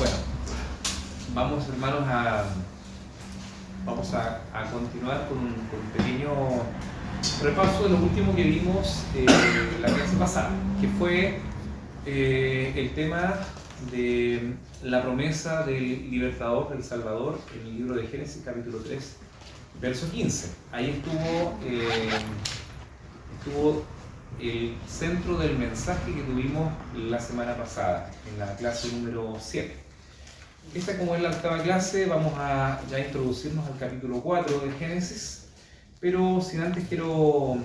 Bueno, vamos hermanos a continuar con un pequeño repaso de lo último que vimos la clase pasada, que fue el tema de la promesa del libertador, del Salvador, en el libro de Génesis capítulo 3, verso 15. Ahí estuvo el centro del mensaje que tuvimos la semana pasada, en la clase número 7. Esta, como es la octava clase, vamos a ya introducirnos al capítulo 4 de Génesis, pero sin antes quiero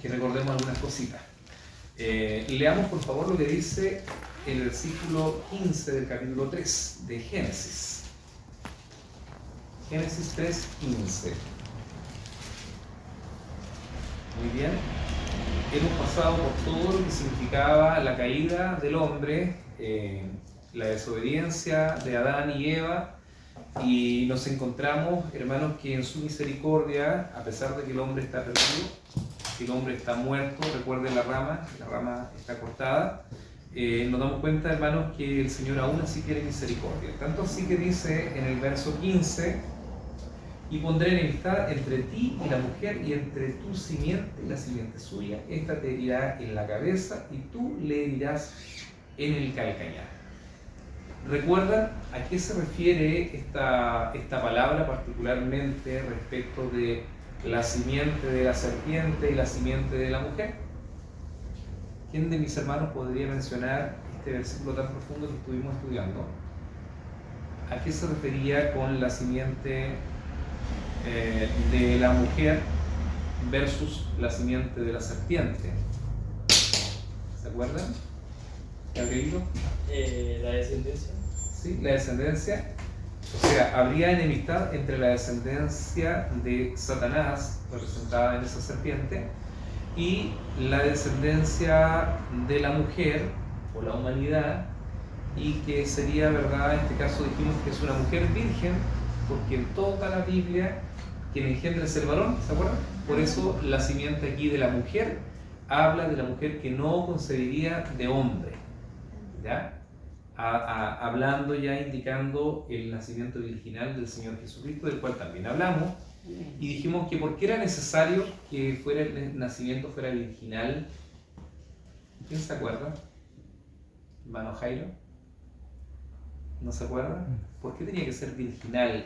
que recordemos algunas cositas. Leamos por favor lo que dice el versículo 15 del capítulo 3 de Génesis. Génesis 3:15. Muy bien. Hemos pasado por todo lo que significaba la caída del hombre, la desobediencia de Adán y Eva, y nos encontramos, hermanos, que en su misericordia, a pesar de que el hombre está perdido, que el hombre está muerto, recuerden la rama está cortada, nos damos cuenta, hermanos, que el Señor aún así quiere misericordia. Tanto así que dice en el verso 15: y pondré enemistad entre ti y la mujer, y entre tu simiente y la simiente suya. Esta te herirá en la cabeza, y tú le herirás en el calcañar. ¿Recuerdan a qué se refiere esta palabra particularmente respecto de la simiente de la serpiente y la simiente de la mujer? ¿Quién de mis hermanos podría mencionar este versículo tan profundo que estuvimos estudiando? ¿A qué se refería con la simiente de la mujer versus la simiente de la serpiente? ¿Se acuerdan? ¿Gabrielito? La descendencia. Sí, la descendencia. O sea, habría enemistad entre la descendencia de Satanás, representada en esa serpiente, y la descendencia de la mujer, o la humanidad, y que sería, ¿verdad? En este caso dijimos que es una mujer virgen, porque en toda la Biblia quien engendra es el varón, ¿se acuerdan? Por eso la simiente aquí de la mujer habla de la mujer que no concebiría de hombre, ¿ya? Hablando ya, indicando el nacimiento virginal del Señor Jesucristo, del cual también hablamos, y dijimos que porque era necesario que el nacimiento fuera virginal. ¿Quién se acuerda? ¿Hermano Jairo? ¿No se acuerda? ¿Por qué tenía que ser virginal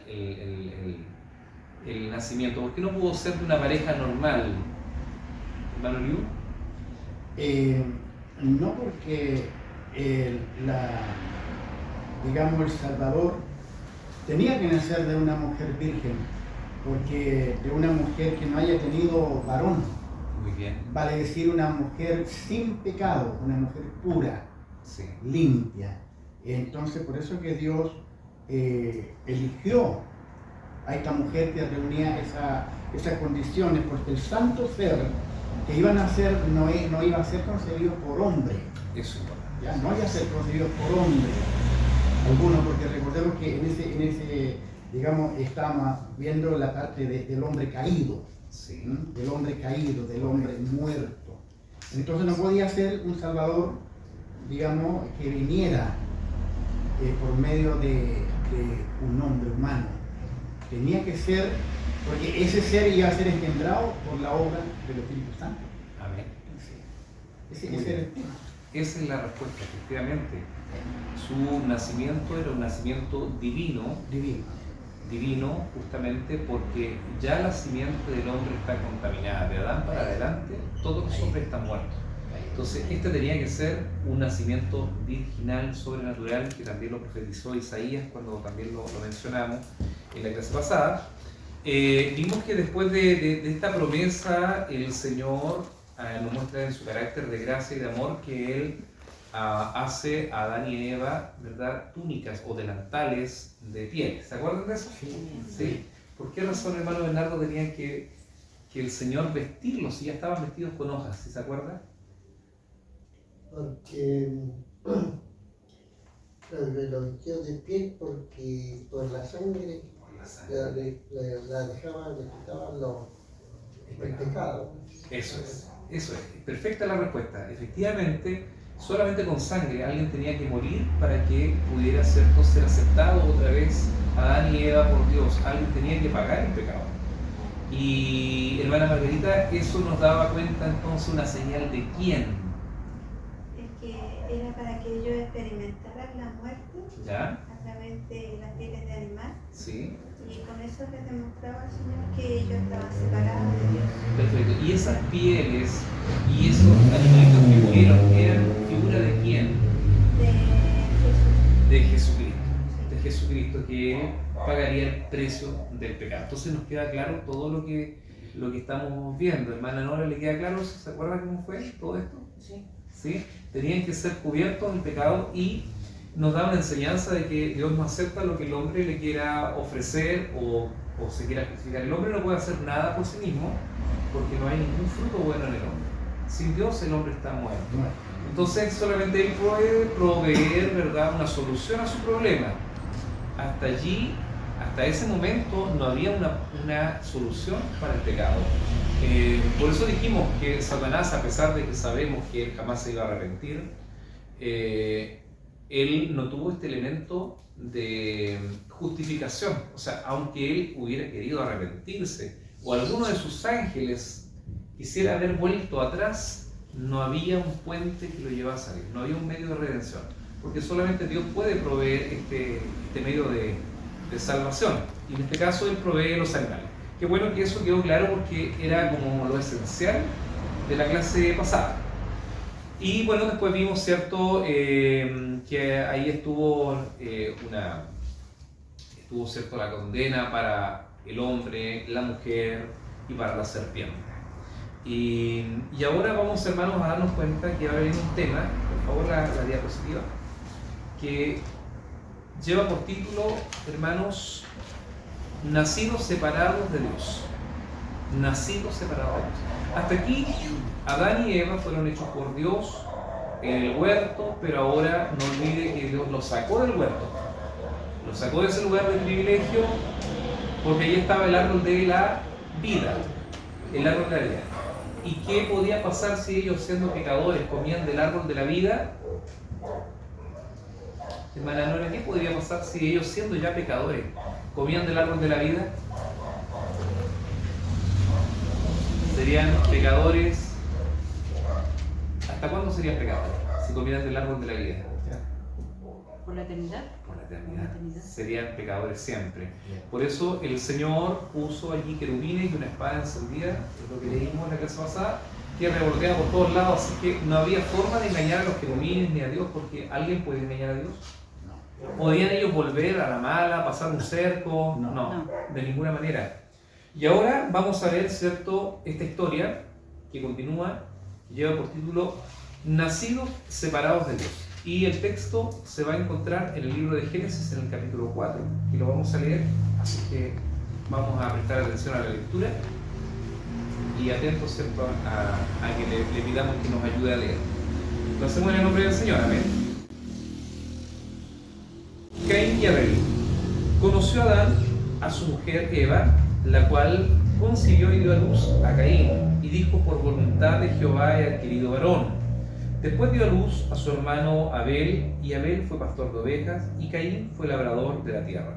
el nacimiento? ¿Por qué no pudo ser de una pareja normal? ¿Hermano Liu? No porque digamos, el Salvador tenía que nacer de una mujer virgen, porque de una mujer que no haya tenido varón. Muy bien. Vale decir, una mujer sin pecado, una mujer pura, sí, limpia. Entonces, por eso que Dios eligió a esta mujer que reunía esas condiciones, porque el santo ser que iba a nacer no iba a ser concebido por hombre. Eso es Ya no iba a ser concebido por hombre alguno, porque recordemos que en ese digamos, estamos viendo la parte del hombre caído, sí, del hombre caído, del hombre muerto. Entonces no podía ser un Salvador, digamos, que viniera por medio de un hombre humano. Tenía que ser, porque ese ser iba a ser engendrado por la obra del Espíritu Santo. Amén. Ese era el tema. Esa es la respuesta, efectivamente. Su nacimiento era un nacimiento divino, justamente porque ya la simiente del hombre está contaminada. De Adán para adelante, todos los hombres están muertos. Entonces, este tenía que ser un nacimiento virginal, sobrenatural, que también lo profetizó Isaías cuando también lo mencionamos en la clase pasada. Vimos que después de esta promesa, el Señor nos muestra en su carácter de gracia y de amor que Él hace a Adán y Eva, ¿verdad?, túnicas o delantales de piel. ¿Se acuerdan de eso? Sí. ¿Por qué razón, hermano Bernardo, tenían que el Señor vestirlos si ya estaban vestidos con hojas? ¿Sí se acuerdan? Porque los vestidos de piel, porque por la sangre la dejaban, le quitaban el pecado. Eso es. Perfecta la respuesta. Efectivamente, solamente con sangre. Alguien tenía que morir para que pudiera ser aceptado otra vez Adán y Eva por Dios. Alguien tenía que pagar el pecado. Y hermana Margarita, eso nos daba cuenta entonces una señal de quién. Es que era para que ellos experimentaran la muerte ¿Ya? a través de las pieles de animal. Sí. Y con eso les demostraba al Señor que ellos estaban separados de Dios. Perfecto. Y esas pieles y esos animalitos que murieron eran figura de quién? De Jesús. De Jesucristo. De Jesucristo, que Él pagaría el precio del pecado. Entonces nos queda claro todo lo que estamos viendo. Hermana Nora, ¿le queda claro? ¿Se acuerda cómo fue todo esto? Sí. ¿Sí? Tenían que ser cubiertos del pecado y nos da una enseñanza de que Dios no acepta lo que el hombre le quiera ofrecer o se quiera justificar. El hombre no puede hacer nada por sí mismo porque no hay ningún fruto bueno en el hombre. Sin Dios el hombre está muerto. Entonces solamente Él puede proveer, ¿verdad?, una solución a su problema. Hasta allí, hasta ese momento, no había una solución para el pecado. Por eso dijimos que Satanás, a pesar de que sabemos que él jamás se iba a arrepentir, él no tuvo este elemento de justificación. O sea, aunque él hubiera querido arrepentirse o alguno de sus ángeles quisiera haber vuelto atrás, no había un puente que lo llevara a salir, no había un medio de redención, porque solamente Dios puede proveer este medio de salvación, y en este caso Él provee los animales. Qué bueno que eso quedó claro porque era como lo esencial de la clase pasada. Y bueno, después vimos, ¿cierto?, que ahí estuvo, ¿cierto?, la condena para el hombre, la mujer y para la serpiente. Y ahora vamos, hermanos, a darnos cuenta que va a venir un tema, por favor la diapositiva, que lleva por título, hermanos, nacidos separados de Dios. Nacidos separados de Dios. Hasta aquí, Adán y Eva fueron hechos por Dios en el huerto, pero ahora no olvide que Dios los sacó del huerto. Los sacó de ese lugar de privilegio porque ahí estaba el árbol de la vida. El árbol de la vida. ¿Y qué podía pasar si ellos, siendo pecadores, comían del árbol de la vida? Hermana Nora, ¿qué podría pasar si ellos, siendo ya pecadores, comían del árbol de la vida? Serían pecadores. ¿Hasta cuándo serían pecadores? Si comieran del árbol de la vida. ¿Por la eternidad? Por la eternidad. Serían pecadores siempre. Por eso el Señor puso allí querubines y una espada encendida, es lo que leímos en la clase pasada, que revoltea por todos lados, así que no había forma de engañar a los querubines ni a Dios, porque ¿alguien puede engañar a Dios? ¿Podían ellos volver a la mala, pasar un cerco? No, de ninguna manera. Y ahora vamos a ver, ¿cierto?, esta historia que continúa, lleva por título Nacidos separados de Dios. Y el texto se va a encontrar en el libro de Génesis, en el capítulo 4, y lo vamos a leer, así que vamos a prestar atención a la lectura y atentos, ¿cierto?, a que le pidamos que nos ayude a leer. Lo hacemos en el nombre del Señor, amén. Caín y Abel. Conoció Adán a su mujer Eva, la cual concibió y dio a luz a Caín, y dijo: por voluntad de Jehová he adquirido varón. Después dio a luz a su hermano Abel, y Abel fue pastor de ovejas, y Caín fue labrador de la tierra.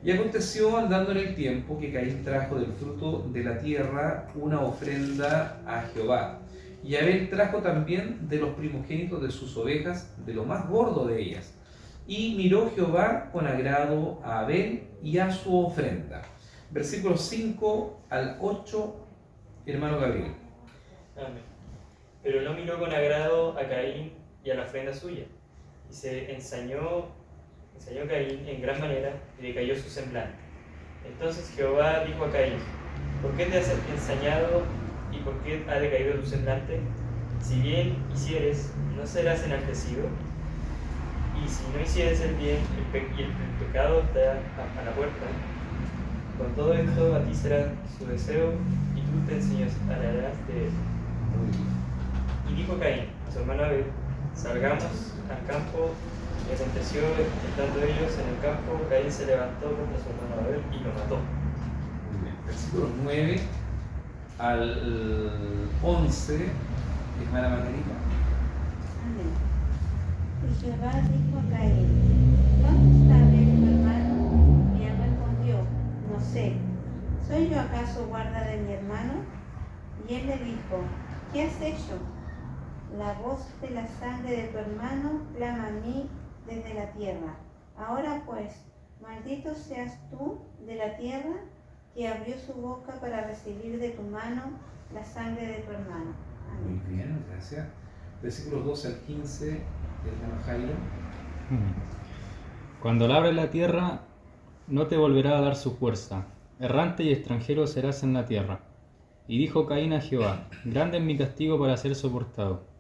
Y aconteció, andando en el tiempo, que Caín trajo del fruto de la tierra una ofrenda a Jehová. Y Abel trajo también de los primogénitos de sus ovejas, de lo más gordo de ellas. Y miró Jehová con agrado a Abel y a su ofrenda. Versículos 5 al 8, hermano Gabriel. Amén. Pero no miró con agrado a Caín y a la ofrenda suya, y se ensañó Caín en gran manera, y decayó su semblante. Entonces Jehová dijo a Caín: ¿por qué te has ensañado y por qué ha decaído tu semblante? Si bien hicieres, ¿no serás enaltecido? Y si no hicieres el bien, el pecado está a la puerta. Con todo esto a ti será su deseo, y tú te enseñorearás de él. Y dijo Caín a su hermano Abel: salgamos al campo. Y aconteció, estando ellos en el campo, Caín se levantó contra su hermano Abel y lo mató. Muy bien. Versículos 9 al 11, hermana Margarita. Amén. Y Jehová dijo a Caín: ¿Dónde está Abel tu hermano? Y él respondió: No sé. ¿Soy yo acaso guarda de mi hermano? Y él le dijo: ¿Qué has hecho? La voz de la sangre de tu hermano clama a mí desde la tierra. Ahora pues, maldito seas tú de la tierra, que abrió su boca para recibir de tu mano la sangre de tu hermano. Amén. Muy bien, gracias. Versículos 12 al 15 del hermano Jairo. Cuando labre la tierra, no te volverá a dar su fuerza. Errante y extranjero serás en la tierra. Y dijo Caín a Jehová: Grande es mi castigo para ser soportado.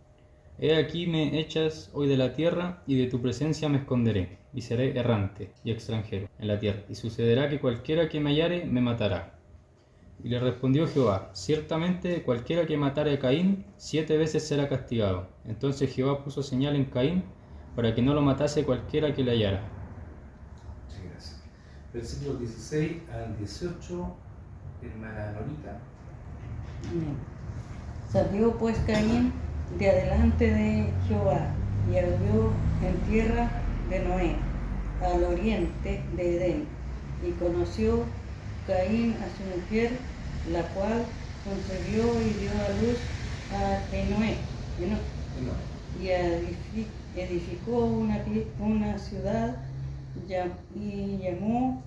He aquí me echas hoy de la tierra, y de tu presencia me esconderé, y seré errante y extranjero en la tierra. Y sucederá que cualquiera que me hallare me matará. Y le respondió Jehová: Ciertamente cualquiera que matare a Caín 7 veces será castigado. Entonces Jehová puso señal en Caín, para que no lo matase cualquiera que le hallara. Muchas gracias. Versículos 16 al 18, hermana Norita. Amén. Salió pues Caín de adelante de Jehová y ardió en tierra de Noé, al oriente de Edén. Y conoció Caín a su mujer, la cual concebió y dio a luz a Enoc. Y edificó una ciudad y llamó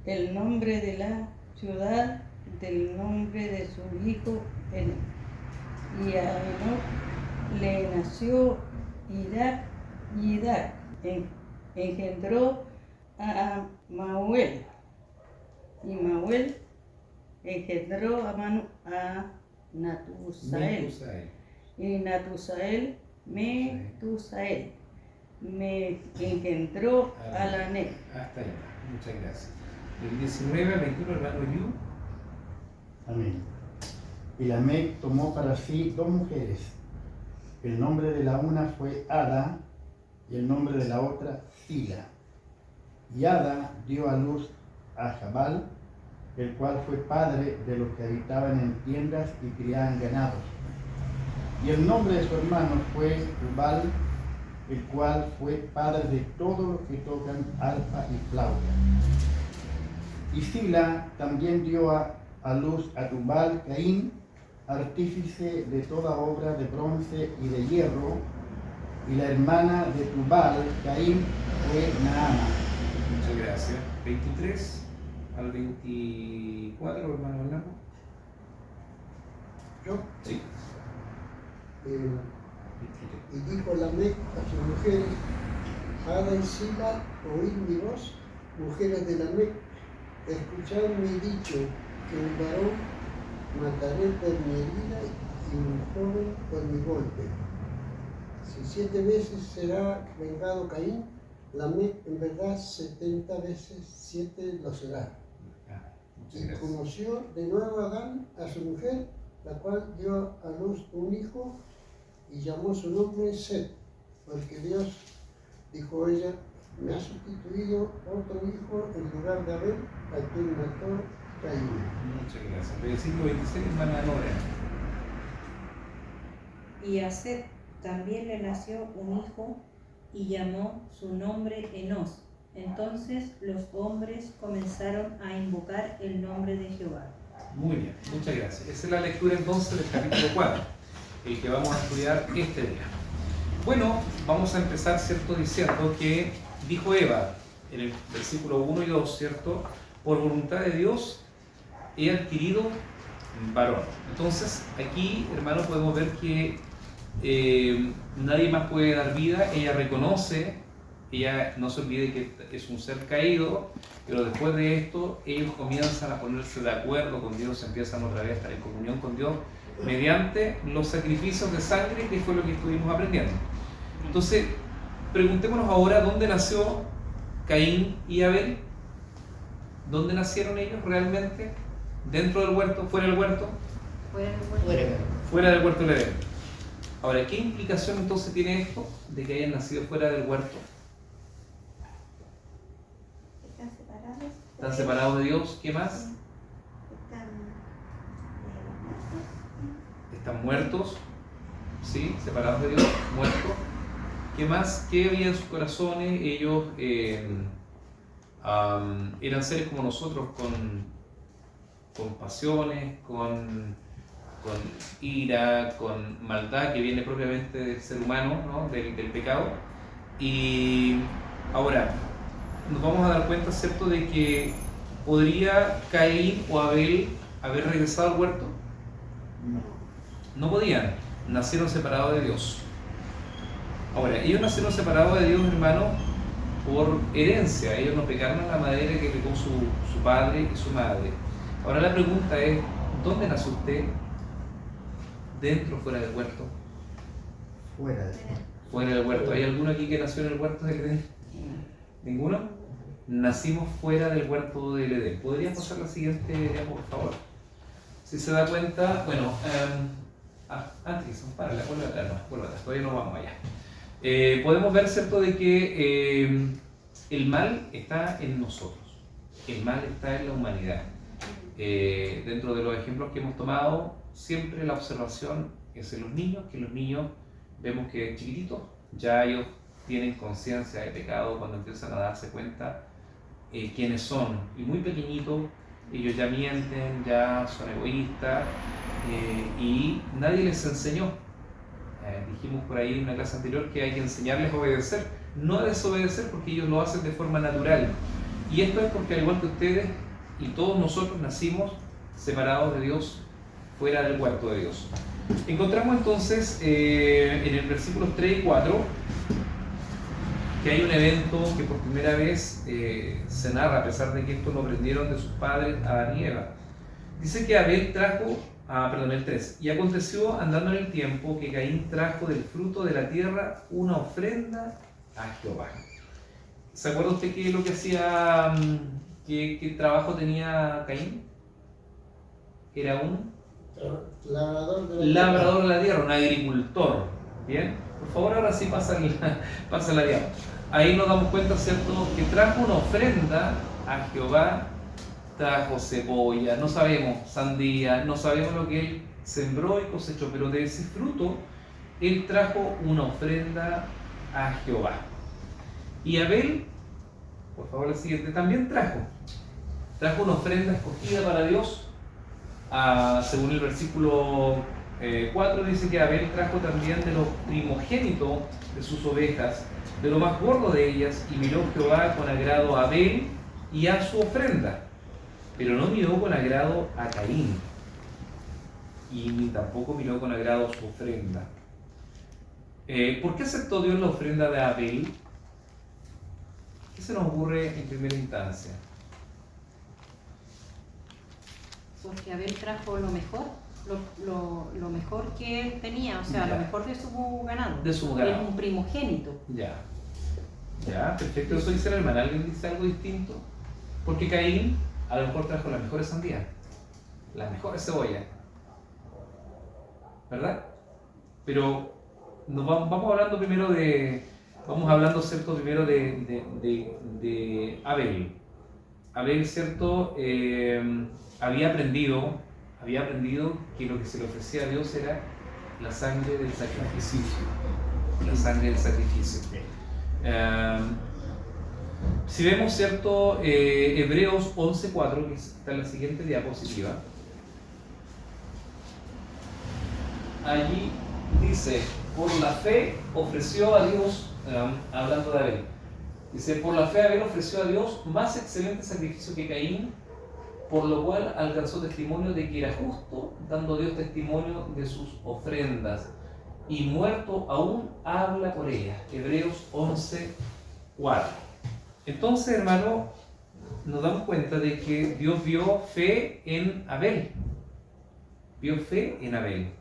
el nombre de la ciudad del nombre de su hijo Enoc. Y a Enoc le nació Idak, y Idak engendró a Mauel, y Mauel engendró a Natusael, y Natusael Metusael me engendró a Lamec. Hasta ahí, muchas gracias. Del 19 al 21, hermano Yu. Amén. Y Lamec tomó para sí 2 mujeres. El nombre de la una fue Ada y el nombre de la otra Sila. Y Ada dio a luz a Jabal, el cual fue padre de los que habitaban en tiendas y criaban ganados. Y el nombre de su hermano fue Jubal, el cual fue padre de todos los que tocan arpa y flauta. Y Sila también dio a luz a Tubal Caín, artífice de toda obra de bronce y de hierro, y la hermana de Tubal Caín fue Naama. Muchas gracias. 23 al 24, hermano Orlando. Yo, Sí. y dijo Lamec a sus mujeres: Ada y Sila, oíd mi voz, mujeres de Lamec, escuchad mi dicho, que un varón mataré por mi herida y un joven por mi golpe. Si 7 veces será vengado Caín, Lamec en verdad 70 veces 7 lo será. Muchas Y gracias. conoció de nuevo Adán a su mujer, la cual dio a luz un hijo y llamó su nombre Set, porque Dios, dijo ella, me ha sustituido otro hijo en lugar de Abel, a quien mató Caín. Muchas gracias. Versículo 26, hermana Nora. Y a Set también le nació un hijo y llamó su nombre Enos. Entonces los hombres comenzaron a invocar el nombre de Jehová. Muy bien, muchas gracias. Esa es la lectura entonces del capítulo 4, el que vamos a estudiar este día. Bueno, vamos a empezar, ¿cierto?, diciendo que dijo Eva en el versículo 1 y 2, ¿cierto?, por voluntad de Dios he adquirido varón. Entonces, aquí, hermano, podemos ver que nadie más puede dar vida. Ella reconoce, ella no se olvide que es un ser caído, pero después de esto ellos comienzan a ponerse de acuerdo con Dios, empiezan otra vez a estar en comunión con Dios mediante los sacrificios de sangre, que fue lo que estuvimos aprendiendo. Entonces, preguntémonos ahora dónde nació Caín y Abel. ¿Dónde nacieron ellos realmente? ¿Dentro del huerto? ¿Fuera del huerto? Fuera del huerto del Edén. Ahora, ¿qué implicación entonces tiene esto de que hayan nacido fuera del huerto? ¿Están separados? ¿Están separados de Dios? ¿Qué más? Están muertos. ¿Están muertos? ¿Sí? ¿Separados de Dios? ¿Muertos? ¿Qué más? ¿Qué había en sus corazones? Ellos eran seres como nosotros, con pasiones, con ira, con maldad que viene propiamente del ser humano, ¿no? del pecado. Y ahora, nos vamos a dar cuenta, ¿cierto?, de que ¿podría Caín o Abel haber regresado al huerto? No podían, nacieron separados de Dios. Ahora, ellos nacieron separados de Dios, hermano, por herencia. Ellos no pecaron a la manera que pecó su padre y su madre. Ahora la pregunta es, ¿dónde nació usted? ¿Dentro o fuera del huerto? Fuera de Fuera del huerto. ¿Hay alguno aquí que nació en el huerto del Edén? ¿Ninguno? Nacimos fuera del huerto del Edén. ¿Podrías pasar la siguiente diapo, por favor? Si se da cuenta, bueno, antes, párala, vuelve atrás, todavía no vamos allá. Podemos ver, ¿cierto?, de que el mal está en nosotros, el mal está en la humanidad. Dentro de los ejemplos que hemos tomado, siempre la observación es en los niños, que los niños vemos que chiquititos ya ellos tienen conciencia de pecado cuando empiezan a darse cuenta quiénes son, y muy pequeñitos ellos ya mienten, ya son egoístas, y nadie les enseñó. Dijimos por ahí en una clase anterior que hay que enseñarles a obedecer, no a desobedecer, porque ellos lo hacen de forma natural. Y esto es porque, al igual que ustedes y todos nosotros, nacimos separados de Dios, fuera del huerto de Dios. Encontramos entonces en el versículos 3 y 4 que hay un evento que por primera vez se narra, a pesar de que esto lo aprendieron de sus padres Adán y Eva. Dice que Abel trajo, el 3, y aconteció andando en el tiempo que Caín trajo del fruto de la tierra una ofrenda a Jehová. ¿Se acuerda usted qué es lo que hacía, qué trabajo tenía Caín? Era un labrador de la tierra, un agricultor. Bien, por favor, ahora sí pasa la diapo. Ahí nos damos cuenta, ¿cierto?, que trajo una ofrenda a Jehová. Trajo cebolla, no sabemos, sandía, no sabemos lo que él sembró y cosechó, pero de ese fruto él trajo una ofrenda a Jehová. Y Abel, por favor la siguiente, también trajo una ofrenda escogida para Dios. Según el versículo 4 dice que Abel trajo también de los primogénitos de sus ovejas, de lo más gordo de ellas, y miró Jehová con agrado a Abel y a su ofrenda, pero no miró con agrado a Caín, y ni tampoco miró con agrado su ofrenda. ¿Por qué aceptó Dios la ofrenda de Abel? ¿Qué se nos ocurre en primera instancia? Porque Abel trajo lo mejor, lo mejor que él tenía, o sea, Ya. lo mejor de su ganado. De su ganado. Es un primogénito. Ya, perfecto. Eso dice la hermana. ¿Alguien dice algo distinto? Porque Caín a lo mejor trajo las mejores sandías, las mejores cebollas, ¿verdad? Pero vamos hablando primero ¿cierto?, primero de Abel. Abel, ¿cierto?, había aprendido que lo que se le ofrecía a Dios era la sangre del sacrificio. La sangre del sacrificio. Si vemos, ¿cierto?, Hebreos 11:4, que está en la siguiente diapositiva, allí dice, por la fe ofreció a Dios, hablando de Abel, dice, por la fe Abel ofreció a Dios más excelente sacrificio que Caín, por lo cual alcanzó testimonio de que era justo, dando Dios testimonio de sus ofrendas, y muerto aún habla por ellas. Hebreos 11:4. Entonces, hermano, nos damos cuenta de que Dios vio fe en Abel. Vio fe en Abel.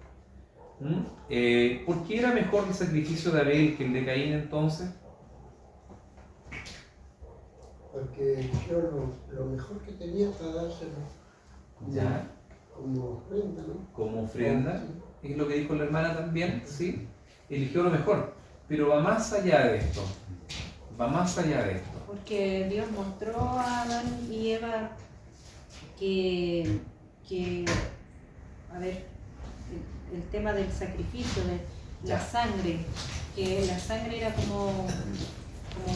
¿Por qué era mejor el sacrificio de Abel que el de Caín entonces? Porque eligió lo mejor que tenía para dárselo Ya. como ofrenda, ¿no? Como ofrenda, es lo que dijo la hermana también, ¿sí? Eligió lo mejor, pero va más allá de esto. Porque Dios mostró a Adán y Eva que a ver, el tema del sacrificio, de la sangre, que la sangre era como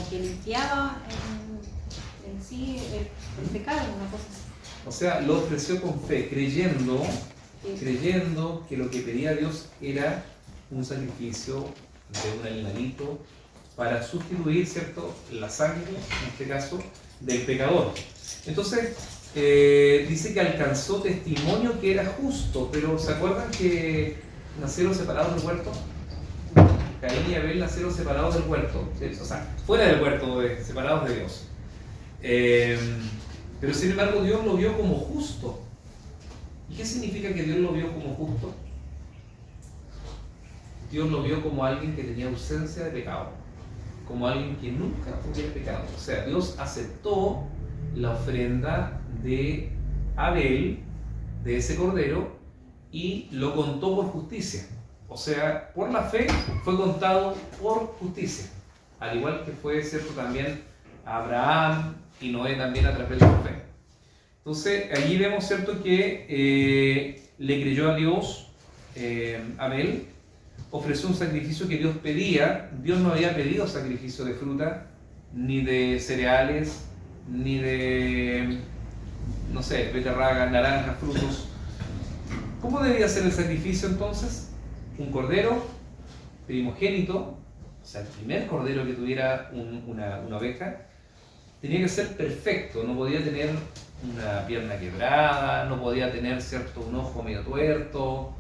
que limpiaba en sí el pecado, una cosa así. O sea, lo ofreció con fe, creyendo que lo que pedía Dios era un sacrificio de un animalito para sustituir, ¿cierto?, la sangre, en este caso, del pecador. Entonces, dice que alcanzó testimonio que era justo, pero ¿se acuerdan que nacieron separados del huerto? Caín y Abel nacieron separados del huerto, o sea, fuera del huerto, separados de Dios. Pero sin embargo Dios lo vio como justo. ¿Y qué significa que Dios lo vio como justo? Dios lo vio como alguien que tenía ausencia de pecado, como alguien que nunca hubiera pecado. O sea, Dios aceptó la ofrenda de Abel, de ese cordero, y lo contó por justicia. O sea, por la fe fue contado por justicia, al igual que fue, cierto, también Abraham y Noé también a través de la fe. Entonces, allí vemos, cierto, que le creyó a Dios, Abel, ofreció un sacrificio que Dios pedía. Dios no había pedido sacrificio de fruta, ni de cereales, ni de, no sé, beterragas, naranjas, frutos. ¿Cómo debía ser el sacrificio entonces? Un cordero primogénito, o sea, el primer cordero que tuviera una oveja, tenía que ser perfecto, no podía tener una pierna quebrada, no podía tener, cierto, un ojo medio tuerto,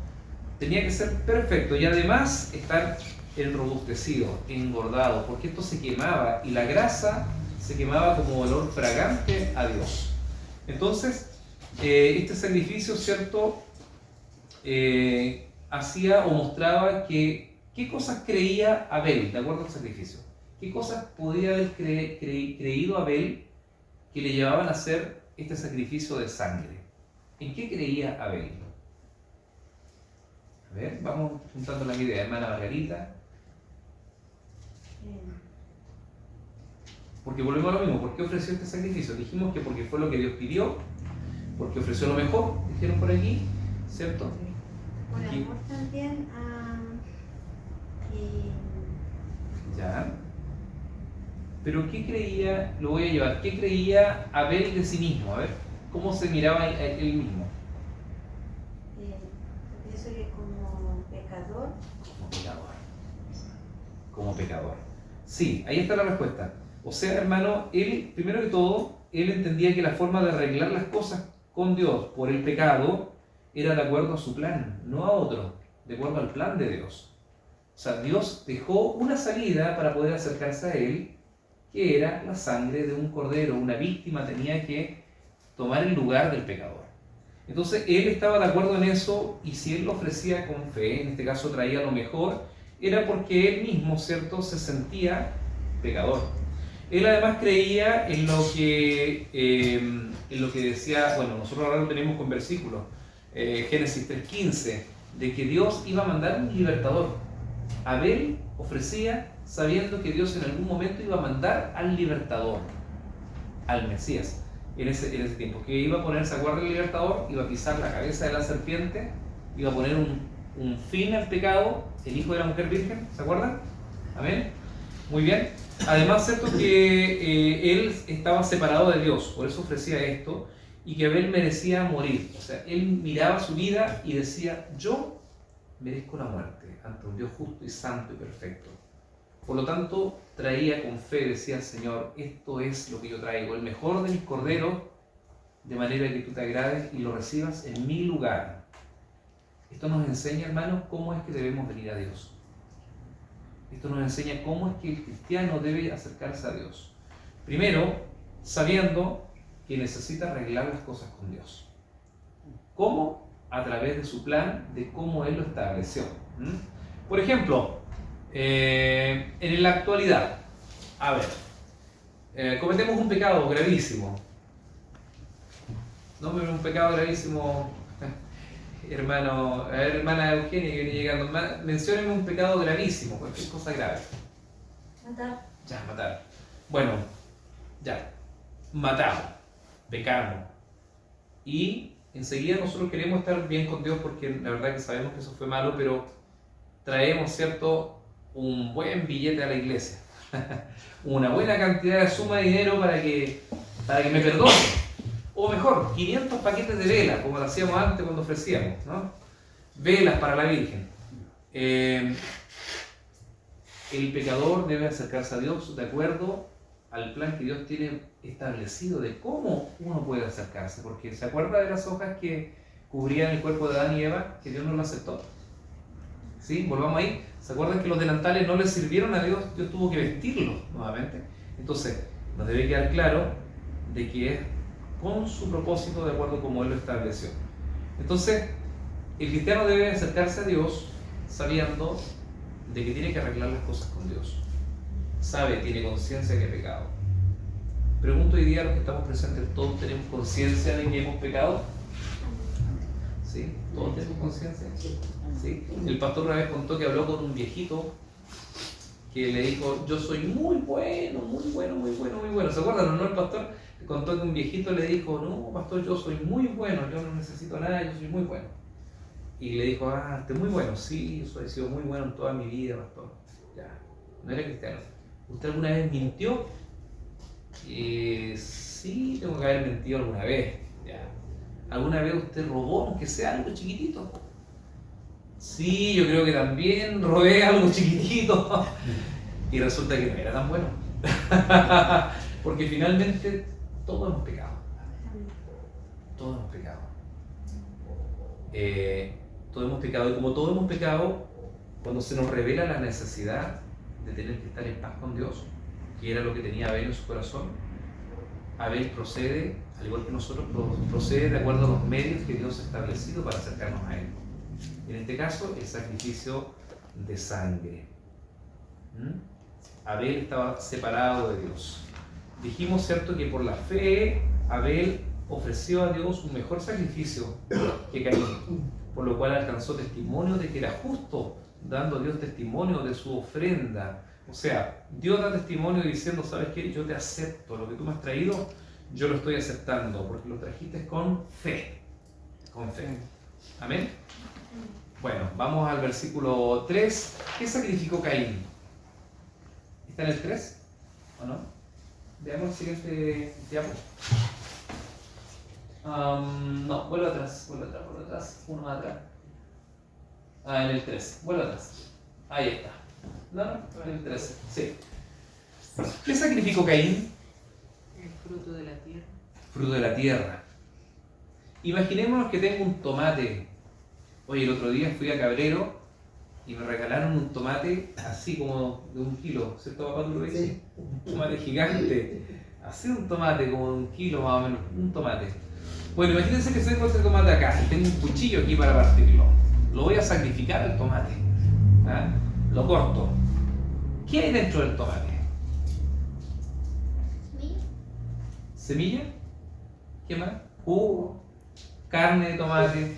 tenía que ser perfecto y además estar enrobustecido, engordado, porque esto se quemaba y la grasa se quemaba como olor fragante a Dios. Entonces, este sacrificio, cierto, hacía o mostraba que qué cosas creía Abel, de acuerdo al sacrificio. ¿Qué cosas podía haber creído Abel que le llevaban a hacer este sacrificio de sangre? ¿En qué creía Abel? A ver, vamos juntando la idea, hermana Margarita. Porque volvemos a lo mismo, ¿por qué ofreció este sacrificio? Dijimos que porque fue lo que Dios pidió, porque ofreció lo mejor, dijeron por aquí, ¿cierto? Por amor también a... Ya. Pero ¿qué creía? Lo voy a llevar. ¿Qué creía Abel de sí mismo? A ver, ¿cómo se miraba él mismo? Pienso que como pecador. Como pecador. Como pecador. Sí, ahí está la respuesta. O sea, hermano, él, primero que todo, él entendía que la forma de arreglar las cosas con Dios por el pecado era de acuerdo a su plan, no a otro, de acuerdo al plan de Dios. O sea, Dios dejó una salida para poder acercarse a Él, que era la sangre de un cordero. Una víctima tenía que tomar el lugar del pecador. Entonces, Él estaba de acuerdo en eso, y si Él lo ofrecía con fe, en este caso traía lo mejor, era porque Él mismo, ¿cierto?, se sentía pecador. Él además creía en lo que decía, bueno, nosotros ahora lo tenemos con versículos, Génesis 3:15, de que Dios iba a mandar un libertador. Abel ofrecía sabiendo que Dios en algún momento iba a mandar al libertador, al Mesías, en ese tiempo, que iba a poner, ¿se acuerdan del libertador? Iba a pisar la cabeza de la serpiente, iba a poner un fin al pecado, el hijo de la mujer virgen, ¿se acuerdan? Amén. Muy bien. Además, cierto que él estaba separado de Dios, por eso ofrecía esto, y que Abel merecía morir. O sea, él miraba su vida y decía, yo merezco la muerte ante un Dios justo y santo y perfecto. Por lo tanto, traía con fe, decía el Señor, esto es lo que yo traigo, el mejor de mis corderos, de manera que tú te agrades y lo recibas en mi lugar. Esto nos enseña, hermanos, cómo es que debemos venir a Dios. Esto nos enseña cómo es que el cristiano debe acercarse a Dios. Primero, sabiendo que necesita arreglar las cosas con Dios. ¿Cómo? A través de su plan, de cómo Él lo estableció. Por ejemplo, en la actualidad, a ver, cometemos un pecado gravísimo. No, un pecado gravísimo, hermano, a ver, hermana Eugenia, que viene llegando, mencióneme un pecado gravísimo, cualquier cosa grave. Matar. Ya, matar. Bueno, ya, matamos, pecamos. Y enseguida nosotros queremos estar bien con Dios porque la verdad que sabemos que eso fue malo, pero traemos, ¿cierto?, un buen billete a la iglesia, una buena cantidad de suma de dinero para que me perdone, o mejor, 500 paquetes de velas, como lo hacíamos antes cuando ofrecíamos, ¿no? Velas para la Virgen. El pecador debe acercarse a Dios de acuerdo al plan que Dios tiene establecido de cómo uno puede acercarse, porque ¿se acuerda de las hojas que cubrían el cuerpo de Adán y Eva, que Dios no lo aceptó? ¿Sí? Volvamos ahí. ¿Se acuerdan que los delantales no le sirvieron a Dios? Dios tuvo que vestirlos nuevamente. Entonces, nos debe quedar claro de que es con su propósito de acuerdo como Él lo estableció. Entonces, el cristiano debe acercarse a Dios sabiendo de que tiene que arreglar las cosas con Dios. Sabe, tiene conciencia que ha pecado. Pregunto hoy día a los que estamos presentes, ¿todos tenemos conciencia de que hemos pecado? ¿Sí? ¿Todos tenemos conciencia? ¿Sí? El pastor una vez contó que habló con un viejito que le dijo, yo soy muy bueno, muy bueno, muy bueno, muy bueno. ¿Se acuerdan? ¿No? El pastor contó que un viejito le dijo, no, pastor, yo soy muy bueno, yo no necesito nada, yo soy muy bueno. Y le dijo, usted es muy bueno. Sí, yo he sido muy bueno en toda mi vida, pastor. Ya, no era cristiano. ¿Usted alguna vez mintió? Sí, tengo que haber mentido alguna vez. Ya. ¿Alguna vez usted robó, aunque sea algo chiquitito? Sí, yo creo que también robé algo chiquitito. Y resulta que no era tan bueno. Porque finalmente todos hemos pecado. Todos hemos pecado. Todos hemos pecado. Y como todos hemos pecado, cuando se nos revela la necesidad de tener que estar en paz con Dios, que era lo que tenía Abel en su corazón, Abel procede, al igual que nosotros, procede de acuerdo a los medios que Dios ha establecido para acercarnos a Él. En este caso, el sacrificio de sangre. Abel estaba separado de Dios. Dijimos, ¿cierto?, que por la fe Abel ofreció a Dios un mejor sacrificio que Caín, por lo cual alcanzó testimonio de que era justo, dando a Dios testimonio de su ofrenda. O sea, Dios da testimonio diciendo, ¿sabes qué? Yo te acepto, lo que tú me has traído, yo lo estoy aceptando, porque lo trajiste con fe. Con fe. Amén. Bueno, vamos al versículo 3. ¿Qué sacrificó Caín? ¿Está en el 3 o no? Veamos el siguiente diapo. No, vuelve atrás. Uno más atrás. En el 3. Vuelve atrás. Ahí está. No, en el 13. Sí. ¿Qué sacrificó Caín? El fruto de la tierra. Fruto de la tierra. Imaginémonos que tengo un tomate. Oye, el otro día fui a Cabrero y me regalaron un tomate así como de 1 kilo, ¿cierto, papá? ¿Tú lo ves? Sí. Un tomate gigante. Así un tomate como de 1 kilo más o menos. Un tomate. Bueno, imagínense que tengo este tomate acá y tengo un cuchillo aquí para partirlo. Lo voy a sacrificar el tomate. Lo corto. ¿Qué hay dentro del tomate? ¿Semilla? ¿Qué más? Jugo, carne de tomate.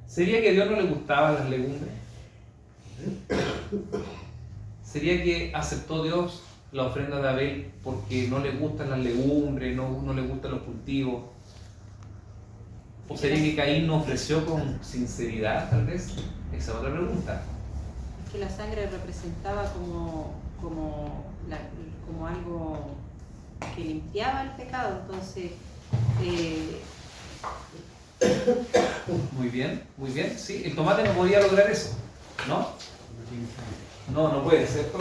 ¿Sería que a Dios no le gustaban las legumbres? ¿Sería que aceptó Dios la ofrenda de Abel porque no le gustan las legumbres, no le gustan los cultivos? ¿O sería que Caín no ofreció con sinceridad, tal vez? Esa es otra pregunta. Es que la sangre representaba como algo que limpiaba el pecado, entonces... Muy bien, sí, el tomate no podía lograr eso, ¿no? No puede, ¿cierto?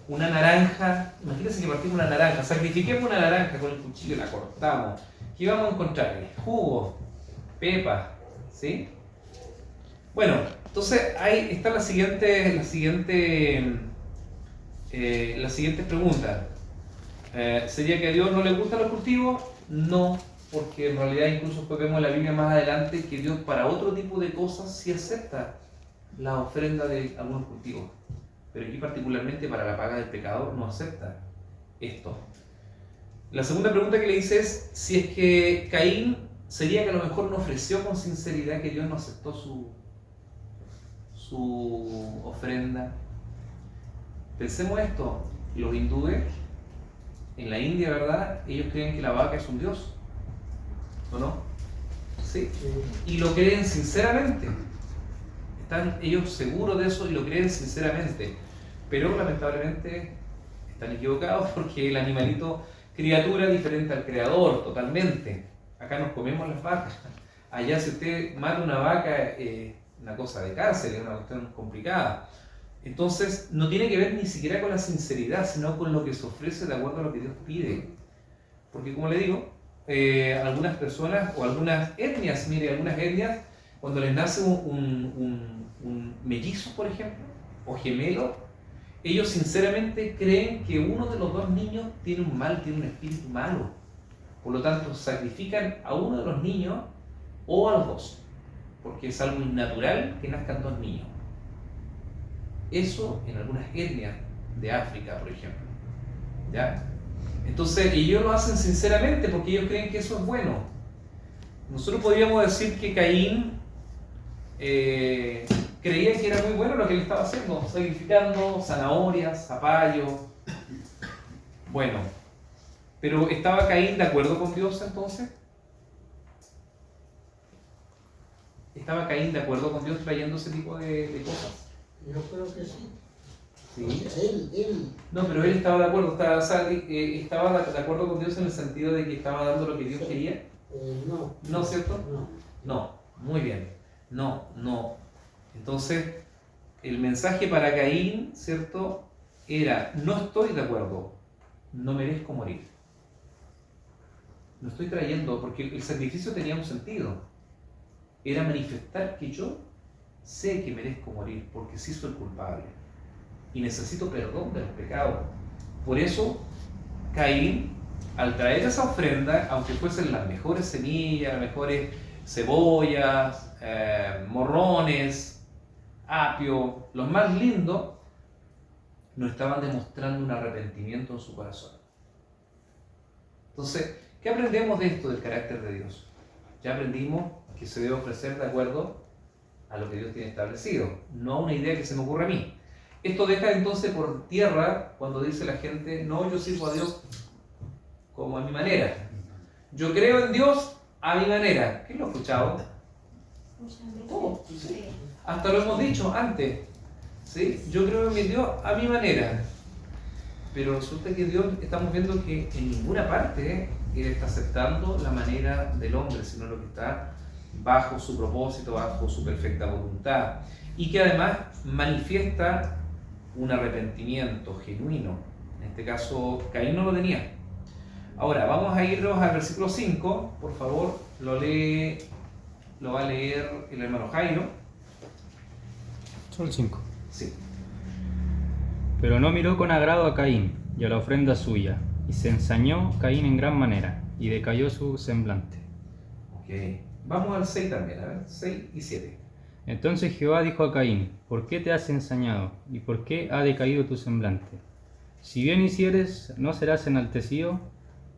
Una naranja, imagínense que partimos una naranja, sacrifiquemos una naranja con el cuchillo y la cortamos. ¿Qué vamos a encontrar? Jugo, pepa, ¿sí? Bueno, entonces ahí está la siguiente pregunta. ¿Sería que a Dios no le gustan los cultivos? No, porque en realidad incluso vemos en la Biblia más adelante que Dios para otro tipo de cosas sí acepta la ofrenda de algunos cultivos, pero aquí particularmente para la paga del pecador no acepta esto. La segunda pregunta que le hice es si es que Caín sería que a lo mejor no ofreció con sinceridad, que Dios no aceptó su ofrenda. Pensemos esto, los hindúes en la India, ¿verdad? Ellos creen que la vaca es un dios, ¿o no? Sí. Y lo creen sinceramente. están ellos seguros de eso y lo creen sinceramente, pero lamentablemente están equivocados porque el animalito, criatura diferente al creador, totalmente. Acá nos comemos las vacas. Allá si usted mata una vaca, una cosa de cárcel, es una cuestión complicada. Entonces, no tiene que ver ni siquiera con la sinceridad, sino con lo que se ofrece de acuerdo a lo que Dios pide. Porque como le digo, algunas personas o algunas etnias, mire, algunas etnias, cuando les nace un mellizo, por ejemplo, o gemelo, ellos sinceramente creen que uno de los dos niños tiene un espíritu malo. Por lo tanto, sacrifican a uno de los niños o a los dos, porque es algo innatural que nazcan dos niños. Eso en algunas etnias de África, por ejemplo. ¿Ya? Entonces, ellos lo hacen sinceramente porque ellos creen que eso es bueno. Nosotros podríamos decir que Caín creía que era muy bueno lo que él estaba haciendo, sacrificando zanahorias, zapallo. Bueno, pero ¿estaba Caín de acuerdo con Dios entonces? ¿Estaba Caín de acuerdo con Dios trayendo ese tipo de cosas? Yo creo que sí. Sí. Él. No, pero él estaba de acuerdo, estaba de acuerdo con Dios en el sentido de que estaba dando lo que Dios quería. No. ¿No, cierto? No. No, muy bien. No. Entonces, el mensaje para Caín, ¿cierto? Era, no estoy de acuerdo, no merezco morir. No estoy trayendo, porque el sacrificio tenía un sentido. Era manifestar que yo sé que merezco morir, porque sí soy culpable. Y necesito perdón de los pecados. Por eso, Caín, al traer esa ofrenda, aunque fuesen las mejores semillas, las mejores cebollas, morrones, apio, los más lindos, no estaban demostrando un arrepentimiento en su corazón. Entonces, ¿qué aprendemos de esto del carácter de Dios? Ya aprendimos que se debe ofrecer de acuerdo a lo que Dios tiene establecido, no a una idea que se me ocurre a mí. Esto deja entonces por tierra cuando dice la gente, no, yo sirvo a Dios como a mi manera. Yo creo en Dios a mi manera. ¿Quién lo ha escuchado? Oh, sí. Hasta lo hemos dicho antes. ¿Sí? Yo creo en mi Dios a mi manera. Pero resulta que Dios, estamos viendo que en ninguna parte Él está aceptando la manera del hombre, sino lo que está bajo su propósito, bajo su perfecta voluntad. Y que además manifiesta un arrepentimiento genuino. En este caso, Caín no lo tenía. Ahora, vamos a irnos al versículo 5. Por favor, lo va a leer el hermano Jairo. Son 5. Sí. Pero no miró con agrado a Caín y a la ofrenda suya, y se ensañó Caín en gran manera, y decayó su semblante. Ok. Vamos al 6 también, a ver, 6 y 7. Entonces Jehová dijo a Caín, ¿por qué te has ensañado? ¿Y por qué ha decaído tu semblante? Si bien hicieres, no serás enaltecido,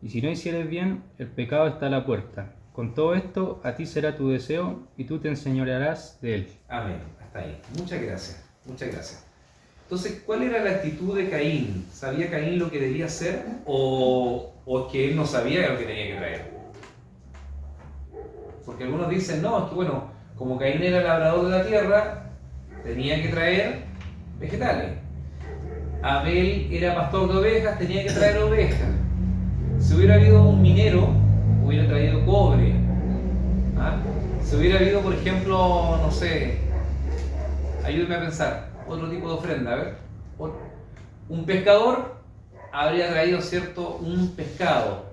y si no hicieres bien, el pecado está a la puerta. Con todo esto, a ti será tu deseo, y tú te enseñorearás de él. Amén. Hasta ahí. Muchas gracias. Muchas gracias. Entonces, ¿cuál era la actitud de Caín? ¿Sabía Caín lo que debía hacer o es que él no sabía lo que tenía que traer? Porque algunos dicen, no, es que bueno, como Caín era labrador de la tierra, tenía que traer vegetales. Abel era pastor de ovejas, tenía que traer ovejas. Si hubiera habido un minero, hubiera traído cobre. ¿Ah? Si hubiera habido, por ejemplo, no sé, ayúdeme a pensar, otro tipo de ofrenda, a ver. Un pescador habría traído, ¿cierto?, un pescado.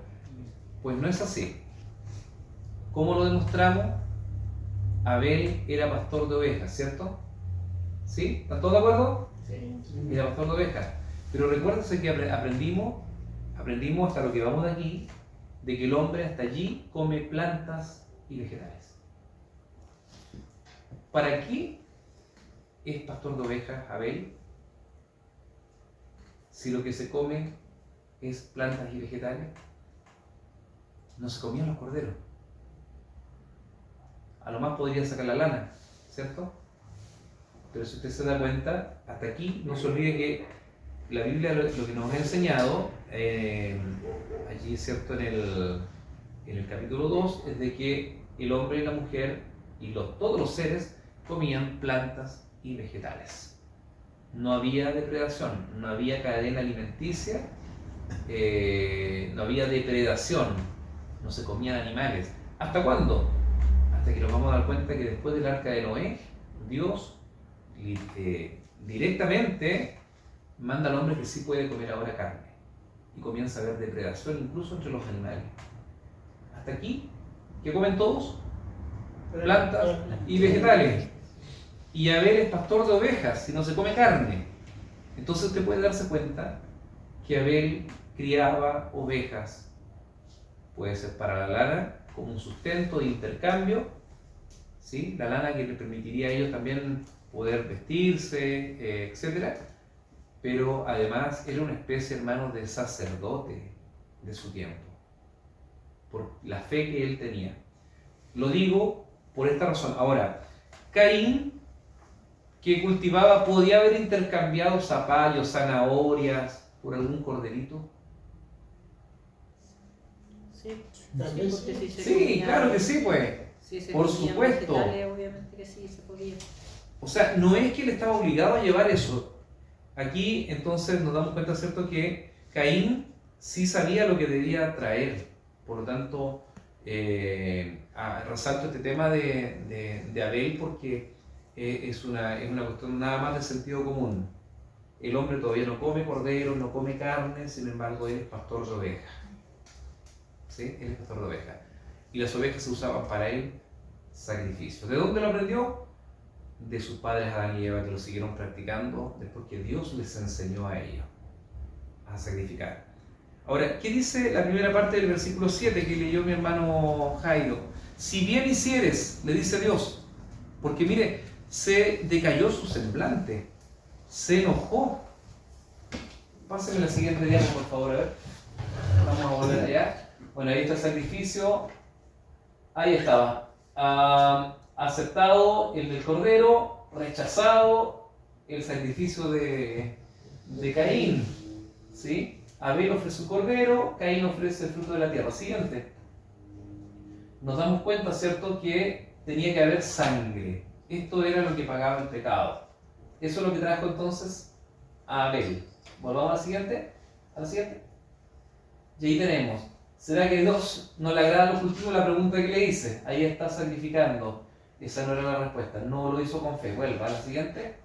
Pues no es así. ¿Cómo lo demostramos? Abel era pastor de ovejas, ¿cierto? ¿Sí? ¿Están todos de acuerdo? Sí. Era pastor de ovejas. Pero recuérdense que aprendimos hasta lo que vamos de aquí, de que el hombre hasta allí come plantas y vegetales. ¿Para qué es pastor de ovejas Abel? Si lo que se come es plantas y vegetales, no se comían los corderos. A lo más podría sacar la lana, ¿cierto? Pero si usted se da cuenta, hasta aquí no se olvide que la Biblia lo que nos ha enseñado, allí, ¿cierto? En el capítulo 2, es de que el hombre y la mujer y todos los seres comían plantas y vegetales. No había depredación, no había cadena alimenticia, no había depredación, no se comían animales. ¿Hasta cuándo? Hasta que nos vamos a dar cuenta que después del arca de Noé, Dios directamente manda al hombre que sí puede comer ahora carne. Y comienza a haber depredación incluso entre los animales. Hasta aquí, ¿qué comen todos? Plantas y vegetales. Y Abel es pastor de ovejas y no se come carne. Entonces usted puede darse cuenta que Abel criaba ovejas. Puede ser para la lana, como un sustento de intercambio, ¿sí? La lana que le permitiría a ellos también poder vestirse, etc. Pero además era una especie, hermano, de sacerdote de su tiempo, por la fe que él tenía. Lo digo por esta razón. Ahora, Caín, que cultivaba, ¿podía haber intercambiado zapallos, zanahorias por algún corderito? Sí, Tal sí, vez porque si se Sí, comía- claro que sí, pues. si se Por comían supuesto. vegetales, obviamente que sí, se podía. O sea, no es que él estaba obligado a llevar eso. Aquí entonces nos damos cuenta, ¿cierto?, que Caín sí sabía lo que debía traer. Por lo tanto, resalto este tema de Abel porque es una cuestión nada más de sentido común. El hombre todavía no come cordero, no come carne, sin embargo él es pastor de ovejas. ¿Sí? Él es pastor de ovejas. Y las ovejas se usaban para él sacrificios. ¿De dónde lo aprendió? De sus padres Adán y Eva, que lo siguieron practicando después que Dios les enseñó a ellos a sacrificar. Ahora, ¿qué dice la primera parte del versículo 7 que leyó mi hermano Jairo? Si bien hicieres, le dice Dios, porque mire, se decayó su semblante, se enojó. Pásenme la siguiente diapo, por favor, a ver. Vamos a volver allá. Bueno, ahí está el sacrificio. Ahí estaba. Aceptado el del cordero, rechazado el sacrificio de Caín. ¿Sí? Abel ofrece un cordero, Caín ofrece el fruto de la tierra. Siguiente. Nos damos cuenta, ¿cierto?, que tenía que haber sangre. Esto era lo que pagaba el pecado. Eso es lo que trajo entonces a Abel. Volvamos a la siguiente. A la siguiente. Y ahí tenemos. ¿Será que Dios no le agrada los cultivos? La pregunta que le hice. Ahí está sacrificando. Esa no era la respuesta. No lo hizo con fe. Vuelva a la siguiente.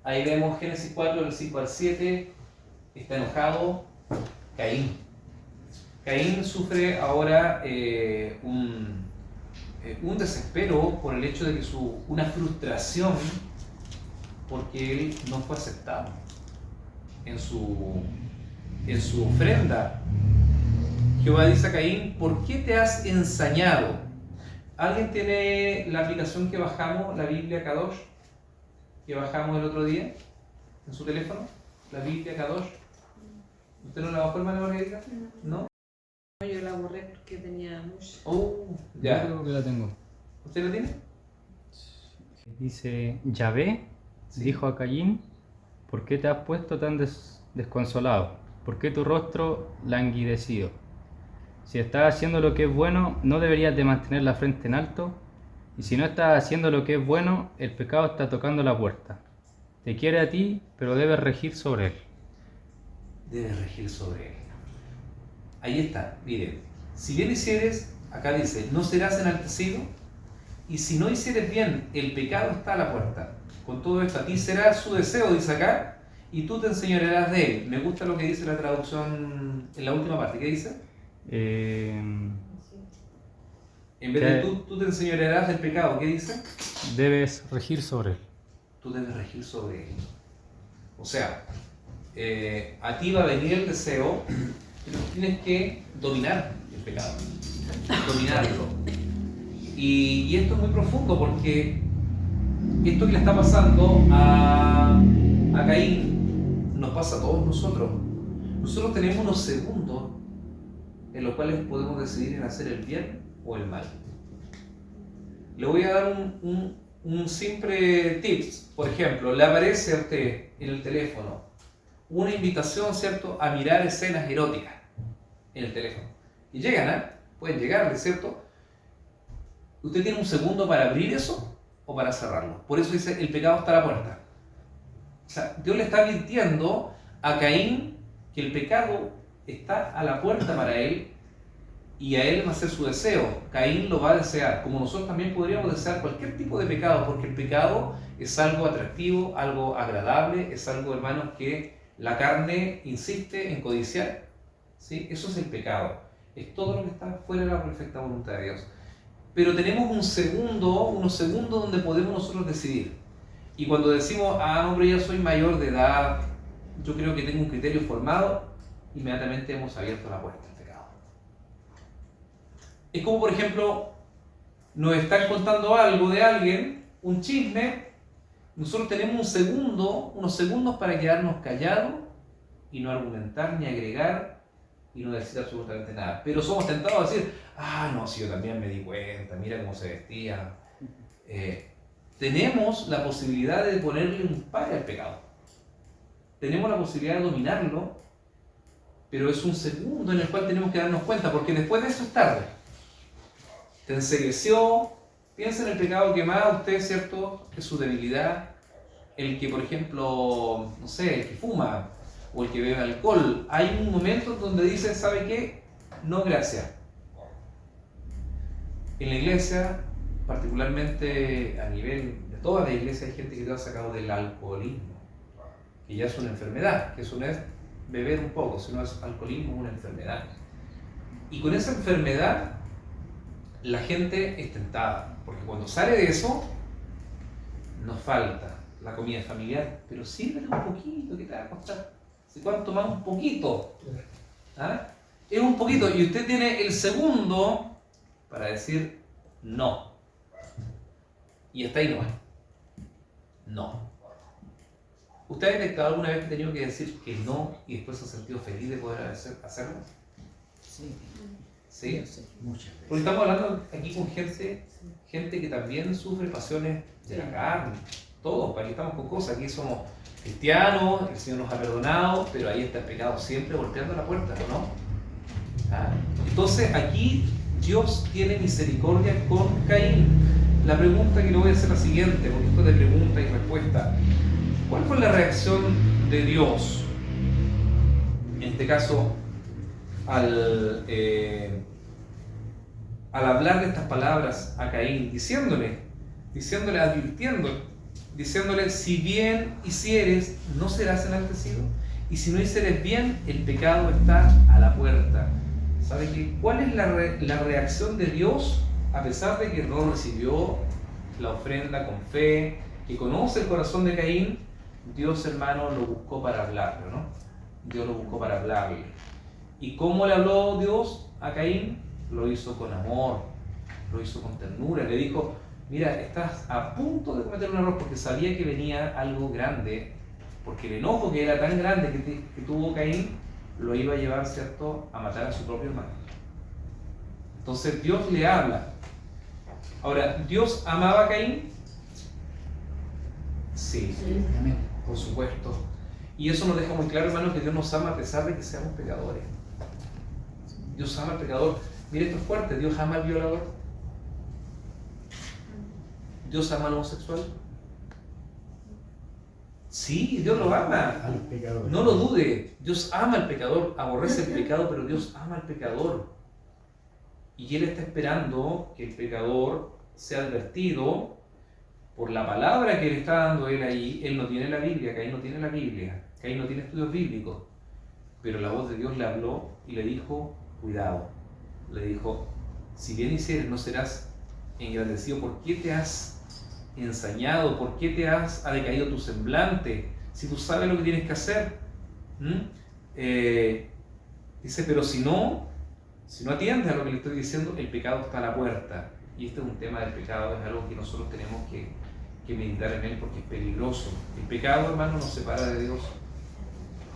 Ahí vemos Génesis 4, del 5 al 7. Está enojado Caín. Caín sufre ahora un desespero por el hecho de que una frustración porque él no fue aceptado en su ofrenda. Jehová dice a Caín, ¿por qué te has ensañado? ¿Alguien tiene la aplicación que bajamos, la Biblia Kadosh, que bajamos el otro día en su teléfono? La Biblia Kadosh. ¿Usted no la bajó, hermana Margarita? ¿No? Yo la borré porque tenía mucho. Oh, Yo ya. creo que la tengo. ¿Usted la tiene? Dice, Yahvé dijo a Caín, ¿por qué te has puesto tan desconsolado? ¿Por qué tu rostro languidecido? Si estás haciendo lo que es bueno, ¿no deberías de mantener la frente en alto? Y si no estás haciendo lo que es bueno, el pecado está tocando la puerta. Te quiere a ti, pero debes regir sobre él. Debes regir sobre él. Ahí está, miren. Si bien hicieres, acá dice, no serás enaltecido. Y si no hicieres bien, el pecado está a la puerta. Con todo esto, a ti será su deseo, dice acá, y tú te enseñorearás de él. Me gusta lo que dice la traducción en la última parte. ¿Qué dice? En vez de tú te enseñorearás del pecado, ¿qué dice? Debes regir sobre él. Tú debes regir sobre él. O sea, a ti va a venir el deseo, pero tienes que dominar el pecado. Dominarlo. Y esto es muy profundo porque esto que le está pasando a Caín nos pasa a todos nosotros. Nosotros tenemos unos segundos en los cuales podemos decidir en hacer el bien o el mal. Le voy a dar un simple tips. Por ejemplo, le aparece a usted en el teléfono una invitación, ¿cierto?, a mirar escenas eróticas en el teléfono. Y llegan, pueden llegarle, ¿cierto? Usted tiene un segundo para abrir eso o para cerrarlo. Por eso dice, el pecado está a la puerta. O sea, Dios le está advirtiendo a Caín que el pecado está a la puerta para él y a él va a ser su deseo. Caín lo va a desear, como nosotros también podríamos desear cualquier tipo de pecado, porque el pecado es algo atractivo, algo agradable, es algo, hermanos, que la carne insiste en codiciar. ¿Sí? Eso es el pecado. Es todo lo que está fuera de la perfecta voluntad de Dios. Pero tenemos unos segundos donde podemos nosotros decidir. Y cuando decimos, hombre, ya soy mayor de edad, yo creo que tengo un criterio formado, inmediatamente hemos abierto la puerta al pecado. Es como, por ejemplo, nos están contando algo de alguien, un chisme, nosotros tenemos unos segundos para quedarnos callados y no argumentar ni agregar y no decir absolutamente nada. Pero somos tentados a decir, no, si yo también me di cuenta, mira cómo se vestía. Tenemos la posibilidad de ponerle un pare al pecado. Tenemos la posibilidad de dominarlo, pero es un segundo en el cual tenemos que darnos cuenta, porque después de eso es tarde. Te ensegueció, piensa en el pecado que más a usted, ¿cierto?, es su debilidad. El que, por ejemplo, no sé, el que fuma o el que bebe alcohol, hay un momento donde dice, ¿sabe qué? No, gracias. En la iglesia, particularmente a nivel de toda la iglesia, hay gente que te ha sacado del alcoholismo, que ya es una enfermedad, que eso no es beber un poco, sino es alcoholismo, una enfermedad. Y con esa enfermedad, la gente es tentada, porque cuando sale de eso, nos falta la comida familiar, pero sírvele un poquito, ¿qué te va a costar? ¿Si cuánto más un poquito? Es un poquito, y usted tiene el segundo para decir no. Y hasta ahí no es. No. ¿Usted ha detectado alguna vez que ha tenido que decir que no y después se ha sentido feliz de poder hacerlo? Sí. ¿Sí? Muchas veces. Porque estamos hablando aquí con gente que también sufre pasiones de la carne. Todos, aquí estamos con cosas. Aquí somos cristianos, el Señor nos ha perdonado, pero ahí está el pecado siempre golpeando la puerta, ¿no? Entonces aquí Dios tiene misericordia con Caín. La pregunta que le voy a hacer es la siguiente, porque esto es de pregunta y respuesta. ¿Cuál fue la reacción de Dios, en este caso, al hablar de estas palabras a Caín, diciéndole, diciéndole, si bien hicieres, no serás enaltecido, y si no hicieres bien, el pecado está a la puerta? ¿Sabe qué? ¿Cuál es la reacción de Dios, a pesar de que no recibió la ofrenda con fe, que conoce el corazón de Caín? Dios, hermano, lo buscó para hablarle, ¿no? Dios lo buscó para hablarle. ¿Y cómo le habló Dios a Caín? Lo hizo con amor, lo hizo con ternura. Le dijo, mira, estás a punto de cometer un error, porque sabía que venía algo grande, porque el enojo que era tan grande que tuvo Caín lo iba a llevar, ¿cierto?, a matar a su propio hermano. Entonces Dios le habla. Ahora, ¿Dios amaba a Caín? Sí, por supuesto. Y eso nos deja muy claro, hermanos, que Dios nos ama a pesar de que seamos pecadores. Dios ama al pecador. Mire, esto es fuerte. Dios ama al violador. Dios ama al homosexual. Sí, Dios lo ama. A los pecadores. No lo dude. Dios ama al pecador, aborrece el pecado, pero Dios ama al pecador. Y Él está esperando que el pecador sea advertido por la palabra que le está dando Él ahí. Él no tiene la Biblia, Caín no tiene la Biblia, Caín no tiene estudios bíblicos. Pero la voz de Dios le habló y le dijo, cuidado. Le dijo, si bien hicieres, no serás engrandecido. ¿Por qué te has ensañado? ¿Por qué ha decaído tu semblante? Si tú sabes lo que tienes que hacer. Dice, pero si no atiendes a lo que le estoy diciendo, el pecado está a la puerta. Y este es un tema del pecado, es algo que nosotros tenemos que meditar en él, porque es peligroso. El pecado, hermano, nos separa de Dios.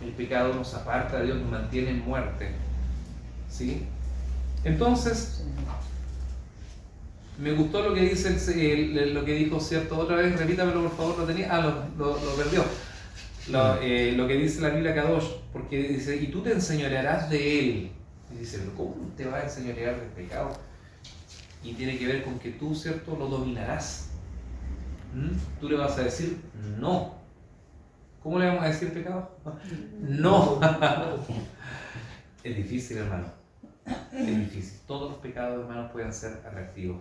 El pecado nos aparta de Dios, nos mantiene en muerte. ¿Sí? Entonces, me gustó lo que dice lo que dijo, ¿cierto? Otra vez, repítamelo por favor, lo tenía. Lo perdió. Lo que dice la Biblia Kadosh, porque dice, y tú te enseñorearás de él. Y dice, pero ¿cómo te vas a enseñorear del pecado? Y tiene que ver con que tú, ¿cierto?, lo dominarás. Tú le vas a decir no. ¿Cómo le vamos a decir pecado? No. Es difícil, hermano. Es difícil. Todos los pecados, hermanos, pueden ser atractivos.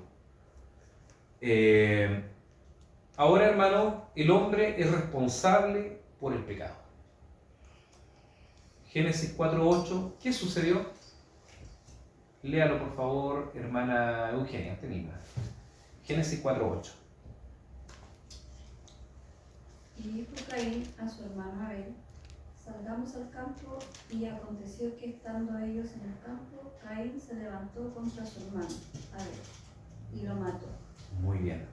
Ahora, hermano, el hombre es responsable por el pecado. Génesis 4:8, ¿qué sucedió? Léalo, por favor, hermana Eugenia, usted misma. Génesis 4:8. Y dijo Caín a su hermano Abel: salgamos al campo, y aconteció que estando ellos en el campo, Caín se levantó contra su hermano Abel y lo mató. Muy bien.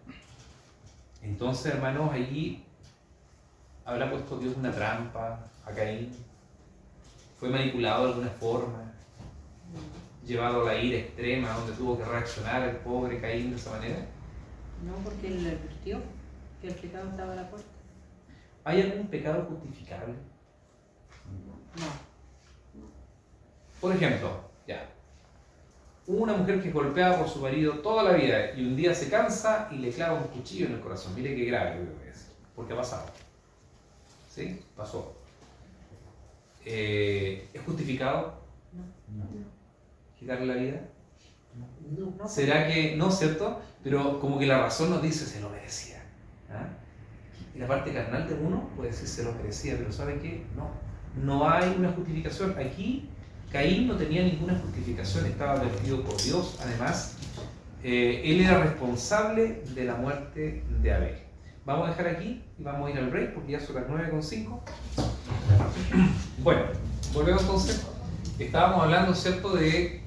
Entonces, hermanos, allí habrá puesto Dios una trampa a Caín. Fue manipulado de alguna forma, llevado a la ira extrema, donde tuvo que reaccionar el pobre Caín de esa manera. No, porque él le advirtió que el pecado estaba a la puerta. ¿Hay algún pecado justificable? No. Por ejemplo, una mujer que es golpeada por su marido toda la vida y un día se cansa y le clava un cuchillo en el corazón. Mire qué grave que es, porque ha pasado. ¿Sí? Pasó. ¿Es justificado? No. ¿Quitarle la vida? No. ¿Será que no, cierto? Pero como que la razón nos dice se lo merecía. ¿Ah? Y la parte carnal de uno puede decir se lo merecía, pero ¿sabe qué? No hay una justificación. Aquí Caín no tenía ninguna justificación, estaba advertido por Dios. Además, él era responsable de la muerte de Abel. Vamos a dejar aquí y vamos a ir al break porque ya son las 9:05. Bueno, volvemos entonces. Estábamos hablando, ¿cierto?, de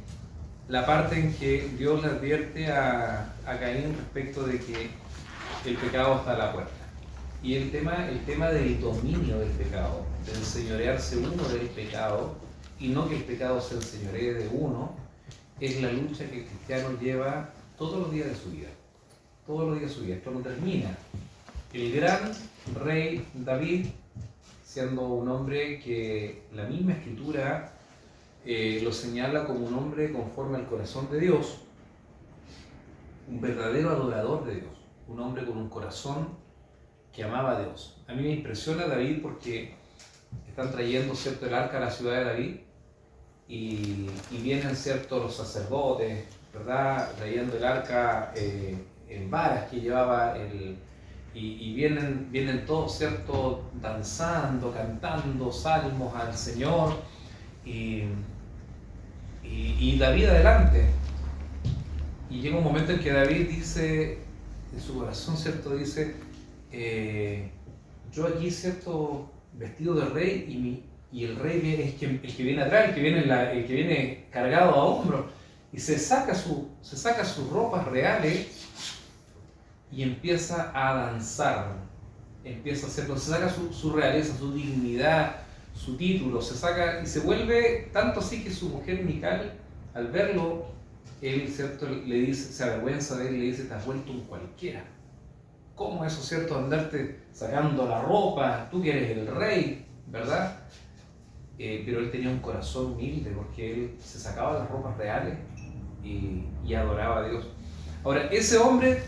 la parte en que Dios le advierte a Caín respecto de que el pecado está a la puerta. Y el tema del dominio del pecado, de enseñorearse uno del pecado, y no que el pecado se enseñoree de uno, es la lucha que el cristiano lleva todos los días de su vida. Todos los días de su vida. Esto no termina. El gran rey David, siendo un hombre que la misma escritura lo señala como un hombre conforme al corazón de Dios, un verdadero adorador de Dios, un hombre con un corazón que amaba a Dios. A mí me impresiona David porque están trayendo, ¿cierto?, el arca a la ciudad de David y vienen, ¿cierto?, los sacerdotes, ¿verdad?, trayendo el arca en varas que llevaba y vienen todos, ¿cierto?, danzando, cantando salmos al Señor y David adelante. Y llega un momento en que David dice, en su corazón, ¿cierto?, dice, yo aquí, ¿cierto?, vestido de rey y el rey viene, el que viene atrás, el que viene cargado a hombros, y se saca sus ropas reales y empieza a danzar, empieza a hacerlo, se saca su realeza, su dignidad, su título, se saca y se vuelve tanto así que su mujer Mical, al verlo, él, ¿cierto?, le dice, se avergüenza de él y le dice, te has vuelto un cualquiera. ¿Cómo eso, cierto, andarte sacando la ropa, tú que eres el rey, ¿verdad? Pero él tenía un corazón humilde porque él se sacaba las ropas reales y adoraba a Dios. Ahora, ese hombre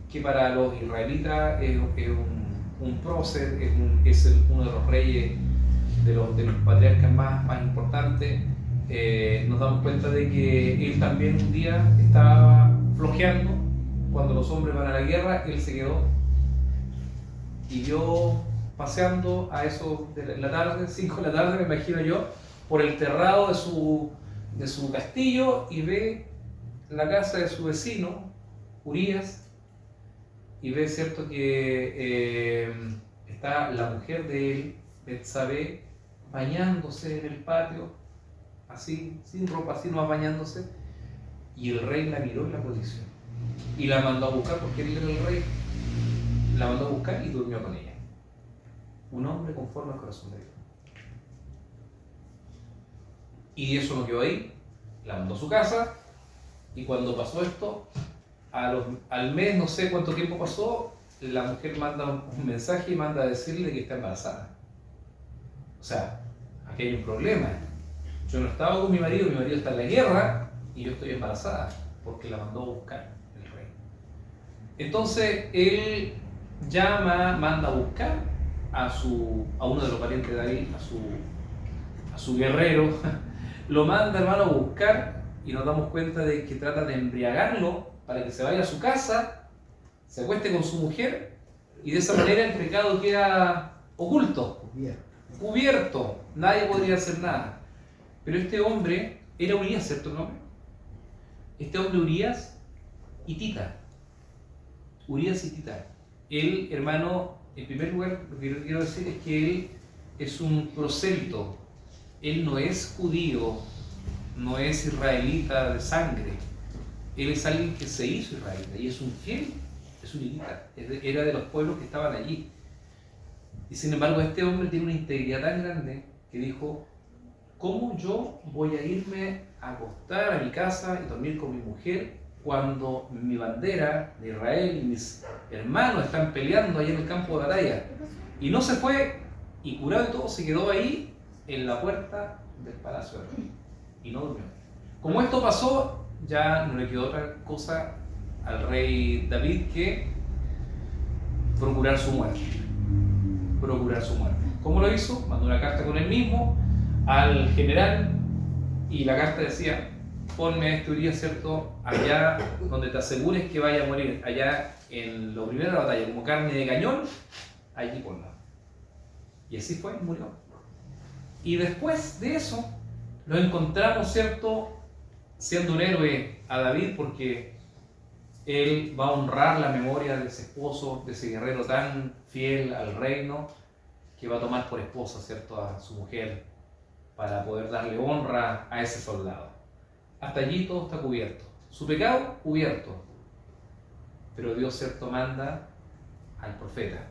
que para los israelitas es un prócer, es uno de los reyes, de los patriarcas más importantes, nos damos cuenta de que él también un día estaba flojeando. Cuando los hombres van a la guerra, él se quedó y vio paseando a eso de la tarde, 5 de la tarde, me imagino yo, por el terrado de su castillo y ve la casa de su vecino, Urías, y ve, cierto, que está la mujer de él, Betsabé, bañándose en el patio, así, sin ropa, así nomás bañándose, y el rey la miró y la codició. Y la mandó a buscar porque él era el rey. La mandó a buscar y durmió con ella. Un hombre conforme al corazón de Dios. Y eso no quedó ahí. La mandó a su casa. Y cuando pasó esto, al mes, no sé cuánto tiempo pasó, la mujer manda un mensaje y manda a decirle que está embarazada. O sea, aquí hay un problema. Yo no estaba con mi marido está en la guerra y yo estoy embarazada porque la mandó a buscar el rey. Entonces él manda a buscar a uno de los parientes de David, a su guerrero, lo manda, hermano, a buscar, y nos damos cuenta de que trata de embriagarlo para que se vaya a su casa, se acueste con su mujer, y de esa manera el pecado queda oculto, cubierto, nadie podría hacer nada. Pero este hombre era Urías, ¿cierto el nombre? Este hombre Urías hitita. Urías hitita. Él, hermano, en primer lugar, lo que quiero decir es que él es un prosélito. Él no es judío, no es israelita de sangre. Él es alguien que se hizo israelita y es un fiel, es un hitita. Era de los pueblos que estaban allí. Y sin embargo, este hombre tiene una integridad tan grande que dijo: ¿cómo yo voy a irme a acostar a mi casa y dormir con mi mujer cuando mi bandera de Israel y mis hermanos están peleando ahí en el campo de batalla? Y no se fue, y curado y todo, se quedó ahí en la puerta del palacio del rey y no durmió. Como esto pasó, ya no le quedó otra cosa al rey David que procurar su muerte. ¿Cómo lo hizo? Mandó una carta con él mismo al general, y la carta decía: ponme a este Urías, ¿cierto?, allá donde te asegures que vaya a morir, allá en lo primero de la batalla, como carne de cañón, allí ponlo. Y así fue, murió. Y después de eso, lo encontramos, ¿cierto?, siendo un héroe a David, porque él va a honrar la memoria de ese esposo, de ese guerrero tan fiel al reino, que va a tomar por esposa, ¿cierto?, a su mujer, para poder darle honra a ese soldado. Hasta allí todo está cubierto. Su pecado, cubierto. Pero Dios, ¿cierto?, manda al profeta.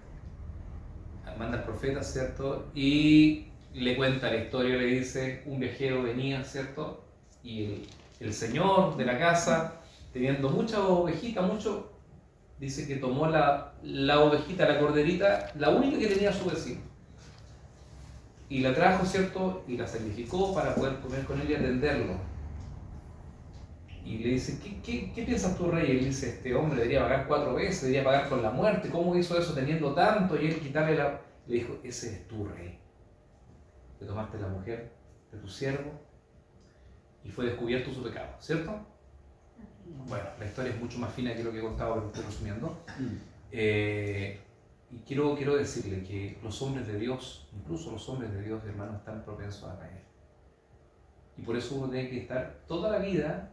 ¿Cierto? Y le cuenta la historia, le dice: un viajero venía, ¿cierto? Y el señor de la casa, teniendo mucha ovejita, dice que tomó la ovejita, la corderita, la única que tenía su vecino. Y la trajo, ¿cierto? Y la sacrificó para poder comer con él y atenderlo. Y le dice: ¿Qué piensas tú, rey? Y él dice: este hombre debería pagar 4 veces, debería pagar con la muerte. ¿Cómo hizo eso teniendo tanto? Y él quitarle le dijo: ese es tú, rey. Te tomaste la mujer de tu siervo y fue descubierto su pecado, ¿cierto? Bueno, la historia es mucho más fina que lo que he contado, pero estoy resumiendo. Y quiero decirle que los hombres de Dios, incluso los hombres de Dios, hermanos, están propensos a caer. Y por eso uno tiene que estar toda la vida,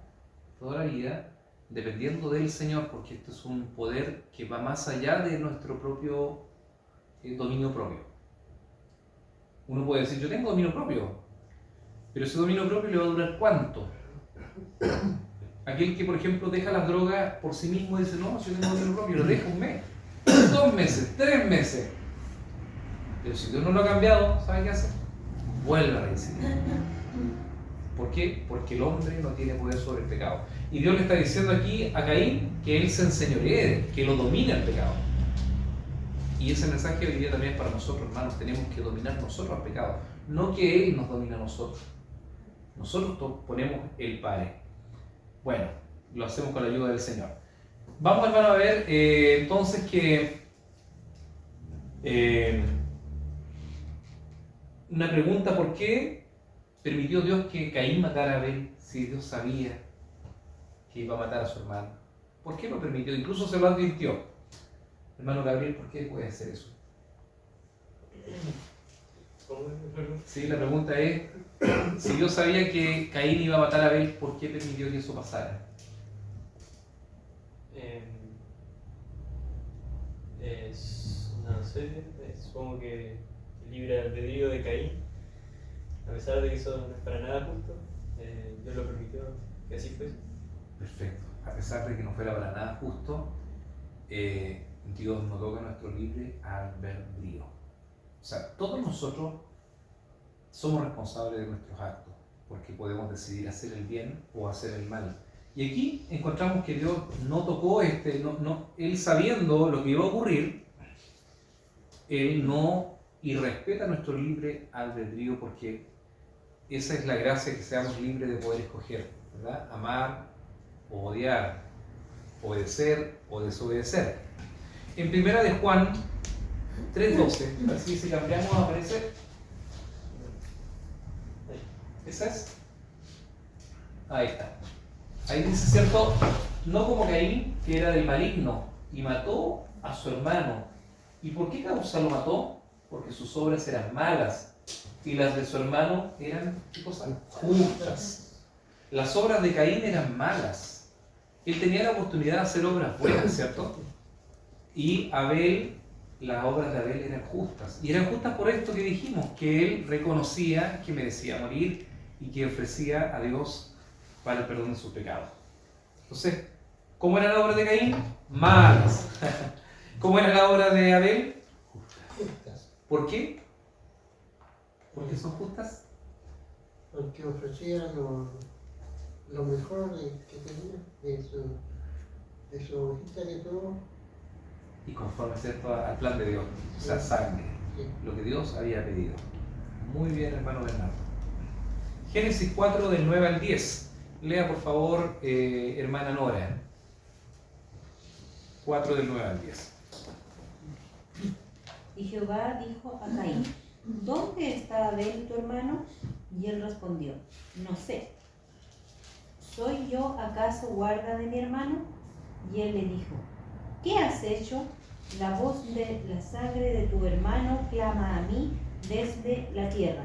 dependiendo del Señor, porque esto es un poder que va más allá de nuestro propio dominio propio. Uno puede decir: yo tengo dominio propio, pero ese dominio propio le va a durar ¿cuánto? Aquel que, por ejemplo, deja las drogas por sí mismo y dice: no, yo tengo dominio propio, lo deja 1 mes, 2 meses, 3 meses. Pero si Dios no lo ha cambiado, ¿sabe qué hace? Vuelve a reincidir. ¿Por qué? Porque el hombre no tiene poder sobre el pecado. Y Dios le está diciendo aquí a Caín que él se enseñoree, que lo domine el pecado. Y ese mensaje hoy día también es para nosotros, hermanos. Tenemos que dominar nosotros al pecado, no que Él nos domine a nosotros. Nosotros ponemos el pare. Bueno, lo hacemos con la ayuda del Señor. Vamos, hermano, a ver entonces que una pregunta: ¿por qué permitió Dios que Caín matara a Abel si Dios sabía que iba a matar a su hermano? ¿Por qué lo permitió? Incluso se lo advirtió. Hermano Gabriel, ¿por qué puede hacer eso? Sí, la pregunta es: si Dios sabía que Caín iba a matar a Abel, ¿por qué permitió que eso pasara? No sé, supongo que el libre albedrío de Caín, a pesar de que eso no es para nada justo, Dios lo permitió que así fuese. Perfecto. A pesar de que no fuera para nada justo, Dios nos toca nuestro libre albedrío. O sea, todos nosotros somos responsables de nuestros actos, porque podemos decidir hacer el bien o hacer el mal. Y aquí encontramos que Dios no tocó Él sabiendo lo que iba a ocurrir, Él no irrespeta nuestro libre albedrío, porque esa es la gracia, que seamos libres de poder escoger, ¿verdad? Amar o odiar, obedecer o desobedecer. En primera de Juan 3:12, así si cambiamos aparece. ¿Esa es? Ahí está. Ahí dice, ¿cierto? No como Caín, que era del maligno, y mató a su hermano. ¿Y por qué causa lo mató? Porque sus obras eran malas, y las de su hermano eran, ¿qué cosa? Justas. Las obras de Caín eran malas. Él tenía la oportunidad de hacer obras buenas, ¿cierto? Y Abel, las obras de Abel eran justas. Y eran justas por esto que dijimos, que él reconocía que merecía morir y que ofrecía a Dios para el perdón de sus pecados. Entonces, ¿cómo era la obra de Caín? Malas. ¿Cómo era la obra de Abel? Justas. ¿Por qué? ¿Por qué son justas? Porque ofrecía lo mejor que tenía de su hojita que tuvo. Y conforme, ¿cierto?, al plan de Dios, o sea, sangre, Sí. lo que Dios había pedido. Muy bien, hermano Bernardo. Génesis 4, del 9 al 10. Lea, por favor, hermana Nora. 4, del 9 al 10. Y Jehová dijo a Caín, ¿dónde está Abel tu hermano? Y él respondió, no sé. ¿Soy yo acaso guarda de mi hermano? Y él le dijo, ¿qué has hecho? La voz de la sangre de tu hermano clama a mí desde la tierra.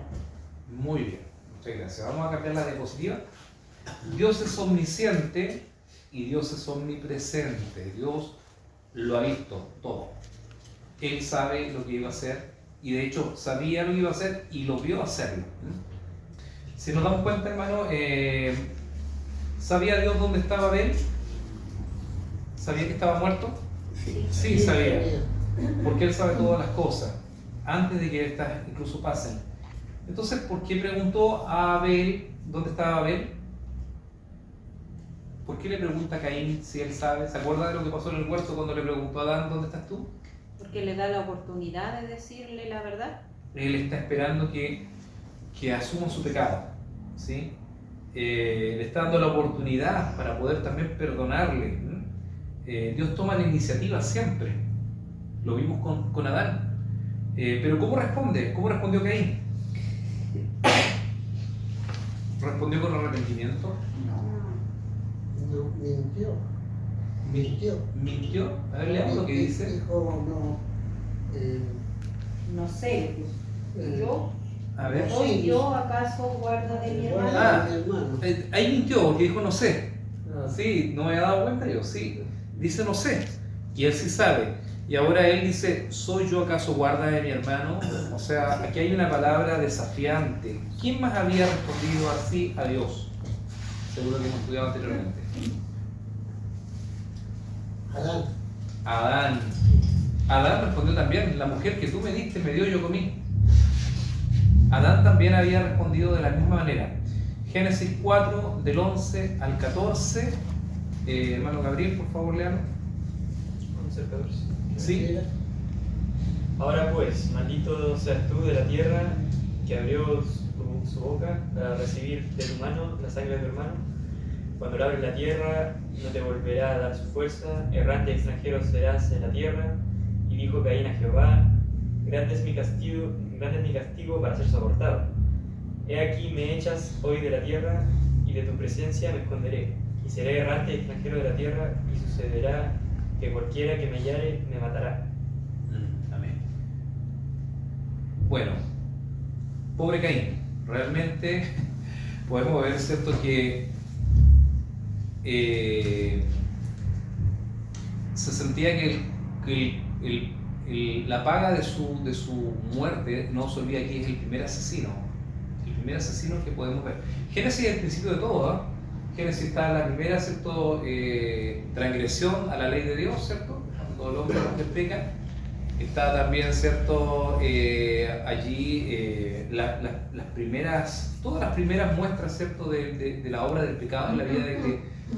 Muy bien, muchas gracias. Vamos a cambiar la diapositiva. Dios es omnisciente y Dios es omnipresente. Dios lo ha visto todo. Él sabe lo que iba a hacer y de hecho sabía lo que iba a hacer y lo vio hacerlo. Si nos damos cuenta, hermano, ¿sabía Dios dónde estaba Abel? ¿Sabía que estaba muerto? Sí, sabía. Porque Él sabe todas las cosas antes de que estas incluso pasen. Entonces, ¿por qué preguntó a Abel dónde estaba Abel? ¿Por qué le pregunta a Caín si él sabe? ¿Se acuerda de lo que pasó en el huerto cuando le preguntó a Adán dónde estás tú? Porque le da la oportunidad de decirle la verdad. Él está esperando que asuma su pecado, ¿sí? Le está dando la oportunidad para poder también perdonarle. Dios toma la iniciativa siempre. Lo vimos con Adán. Pero ¿cómo responde? ¿Cómo respondió Caín? ¿Respondió con arrepentimiento? No, mintió. ¿Mintió? A ver, leamos lo que dice. Dijo, no. No sé, yo, A ver. ¿soy yo acaso guarda de mi hermano? Ah, Mi hermano. Ahí mintió porque dijo no sé. Ah. Sí, no me había dado cuenta yo, sí. Dice no sé. Y él sí sabe. Y ahora él dice, ¿soy yo acaso guarda de mi hermano? O sea, aquí hay una palabra desafiante. ¿Quién más había respondido así a Dios? Seguro que hemos estudiado anteriormente. Adán. Adán. Adán respondió también, la mujer que tú me diste me dio, yo comí. Adán también había respondido de la misma manera. Génesis 4, del 11 al 14. Hermano Gabriel, por favor, léalo. 11 al 14. Sí. Ahora pues, maldito seas tú de la tierra que abrió su boca para recibir de tu mano la sangre de tu hermano. Cuando le abres la tierra, no te volverá a dar su fuerza, errante y extranjero serás en la tierra. Y dijo Caín a Jehová, grande es mi castigo para ser soportado. He aquí me echas hoy de la tierra, y de tu presencia me esconderé, y seré errante y extranjero de la tierra, y sucederá que cualquiera que me hallare me matará. Amén. Bueno, pobre Caín, realmente podemos ver, ¿cierto?, que se sentía que la paga de su muerte, no se olvida que es el primer asesino que podemos ver. Génesis es el principio de todo, ¿eh? Génesis está la primera, ¿cierto?, transgresión a la ley de Dios, ¿cierto?, cuando el hombre peca. Está también, ¿cierto?, allí todas las primeras muestras, ¿cierto?, de la obra del pecado en la vida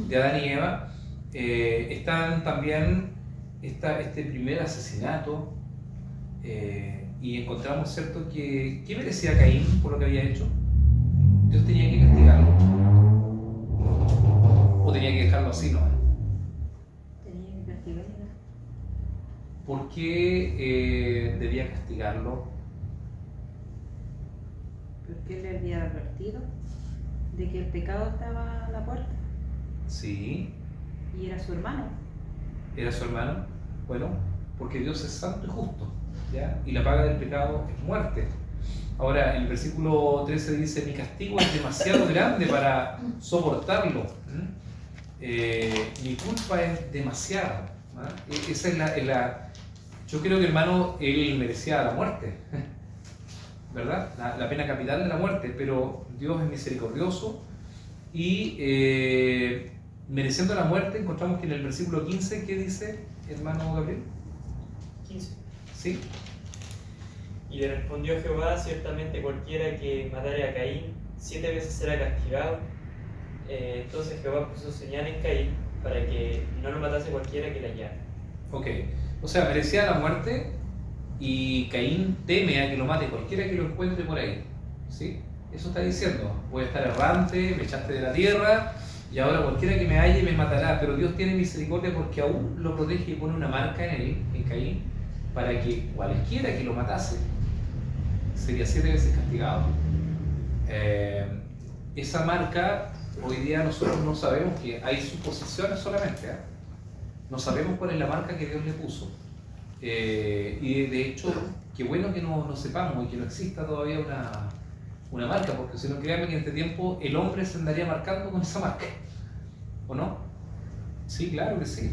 de Adán y Eva. Están también este primer asesinato, y encontramos, ¿cierto?, que ¿qué merecía Caín por lo que había hecho? Dios tenía que castigarlo, o tenía que dejarlo así, ¿no? Tenía que castigarla. ¿por qué debía castigarlo? Porque él le había advertido de que el pecado estaba a la puerta Sí, y era su hermano. era su hermano. Bueno, porque Dios es santo y justo, ¿ya? Y la paga del pecado es muerte. Ahora, el versículo 13 dice, mi castigo es demasiado grande para soportarlo. Mi culpa es demasiada. Esa es la... Yo creo que, hermano, él merecía la muerte, ¿verdad? La pena capital de la muerte, pero Dios es misericordioso y mereciendo la muerte, encontramos que en el versículo 15, ¿qué dice, hermano Gabriel? 15. ¿Sí? Y le respondió Jehová, ciertamente cualquiera que matare a Caín 7 veces será castigado. Entonces Jehová puso señal en Caín para que no lo matase cualquiera que le hallara. Ok, o sea, merecía la muerte y Caín teme a que lo mate cualquiera que lo encuentre por ahí, ¿sí? Eso está diciendo, voy a estar errante, me echaste de la tierra y ahora cualquiera que me halle me matará, pero Dios tiene misericordia porque aún lo protege y pone una marca en él, en Caín, para que cualquiera que lo matase sería 7 veces castigado. Esa marca, hoy día nosotros no sabemos, que hay suposiciones solamente, no sabemos cuál es la marca que Dios le puso. Y de hecho, qué bueno que no sepamos y que no exista todavía una marca, porque si no, créanme que en este tiempo el hombre se andaría marcando con esa marca, ¿o no? Sí, claro que sí.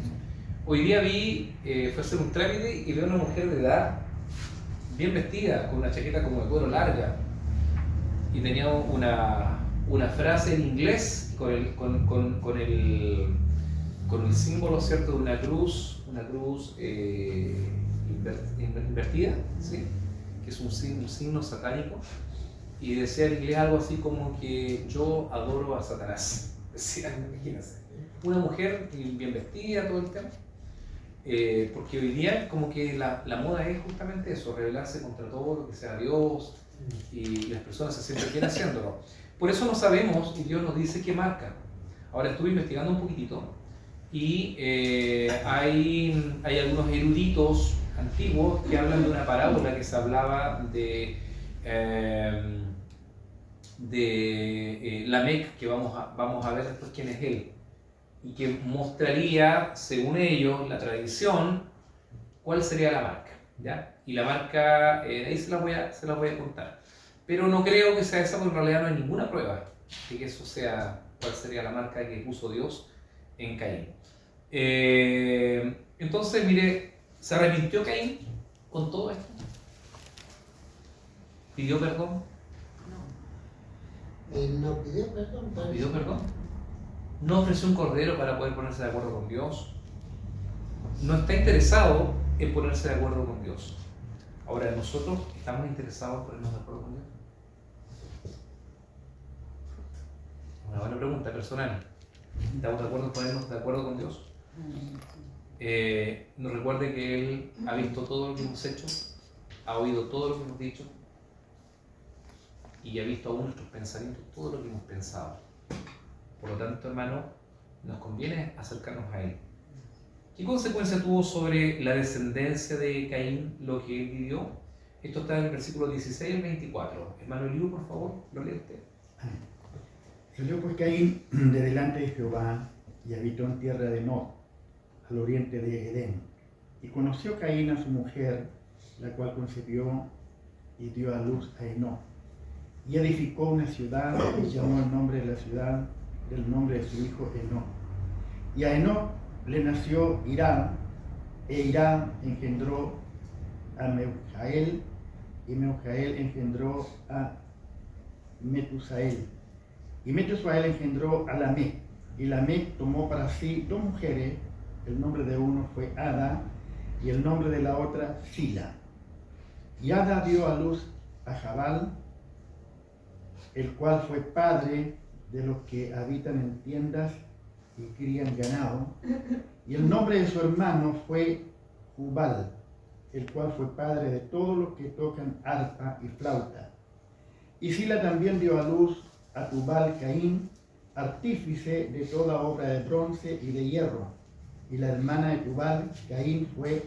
Hoy día fui a hacer un trámite y veo a una mujer de edad, bien vestida, con una chaqueta como de cuero larga, y tenía una frase en inglés con el símbolo, ¿cierto?, de una cruz invertida, ¿sí?, que es un signo satánico, y decía en inglés algo así como que yo adoro a Satanás, decía, imagínense, una mujer bien vestida, todo el tema, porque hoy día como que la moda es justamente eso, rebelarse contra todo lo que sea Dios, y las personas se sienten bien haciéndolo. Por eso no sabemos, y Dios nos dice qué marca. Ahora estuve investigando un poquitito, y hay algunos eruditos antiguos que hablan de una parábola que se hablaba de Lamec, que vamos a ver después quién es él, y que mostraría, según ellos, la tradición, cuál sería la marca, ¿ya? Y la marca, ahí se la voy a contar. Pero no creo que sea esa, porque en realidad no hay ninguna prueba de que eso sea, cuál sería la marca que puso Dios en Caín. Entonces, mire, ¿se arrepintió Caín con todo esto? ¿Pidió perdón? No pidió perdón. ¿No pidió perdón? ¿No ofreció un cordero para poder ponerse de acuerdo con Dios? No está interesado en ponerse de acuerdo con Dios. Ahora, ¿nosotros estamos interesados en ponernos de acuerdo con Dios? Una buena pregunta personal. ¿Estamos de acuerdo en ponernos de acuerdo con Dios? Nos recuerde que Él ha visto todo lo que hemos hecho, ha oído todo lo que hemos dicho y ha visto aún nuestros pensamientos, todo lo que hemos pensado. Por lo tanto, hermano, nos conviene acercarnos a Él. ¿Qué consecuencia tuvo sobre la descendencia de Caín lo que él vivió? Esto está en el versículo 16 al 24. Hermano Eliú, por favor, lo lee usted. Salió pues Caín de delante de Jehová y habitó en tierra de Nod, al oriente de Edén. Y conoció Caín a su mujer, la cual concibió y dio a luz a Enoc. Y edificó una ciudad y llamó el nombre de la ciudad del nombre de su hijo Enoc. Y a Enoc le nació Irad, e Irad engendró a Meujael, y Meujael engendró a Metusael. Y Metusael engendró a Lamec, y Lamec tomó para sí 2 mujeres, el nombre de uno fue Ada, y el nombre de la otra Sila. Y Ada dio a luz a Jabal, el cual fue padre de los que habitan en tiendas y crían ganado, y el nombre de su hermano fue Jubal, el cual fue padre de todos los que tocan arpa y flauta. Y Sila también dio a luz a Tubal Caín, artífice de toda obra de bronce y de hierro, y la hermana de Tubal Caín fue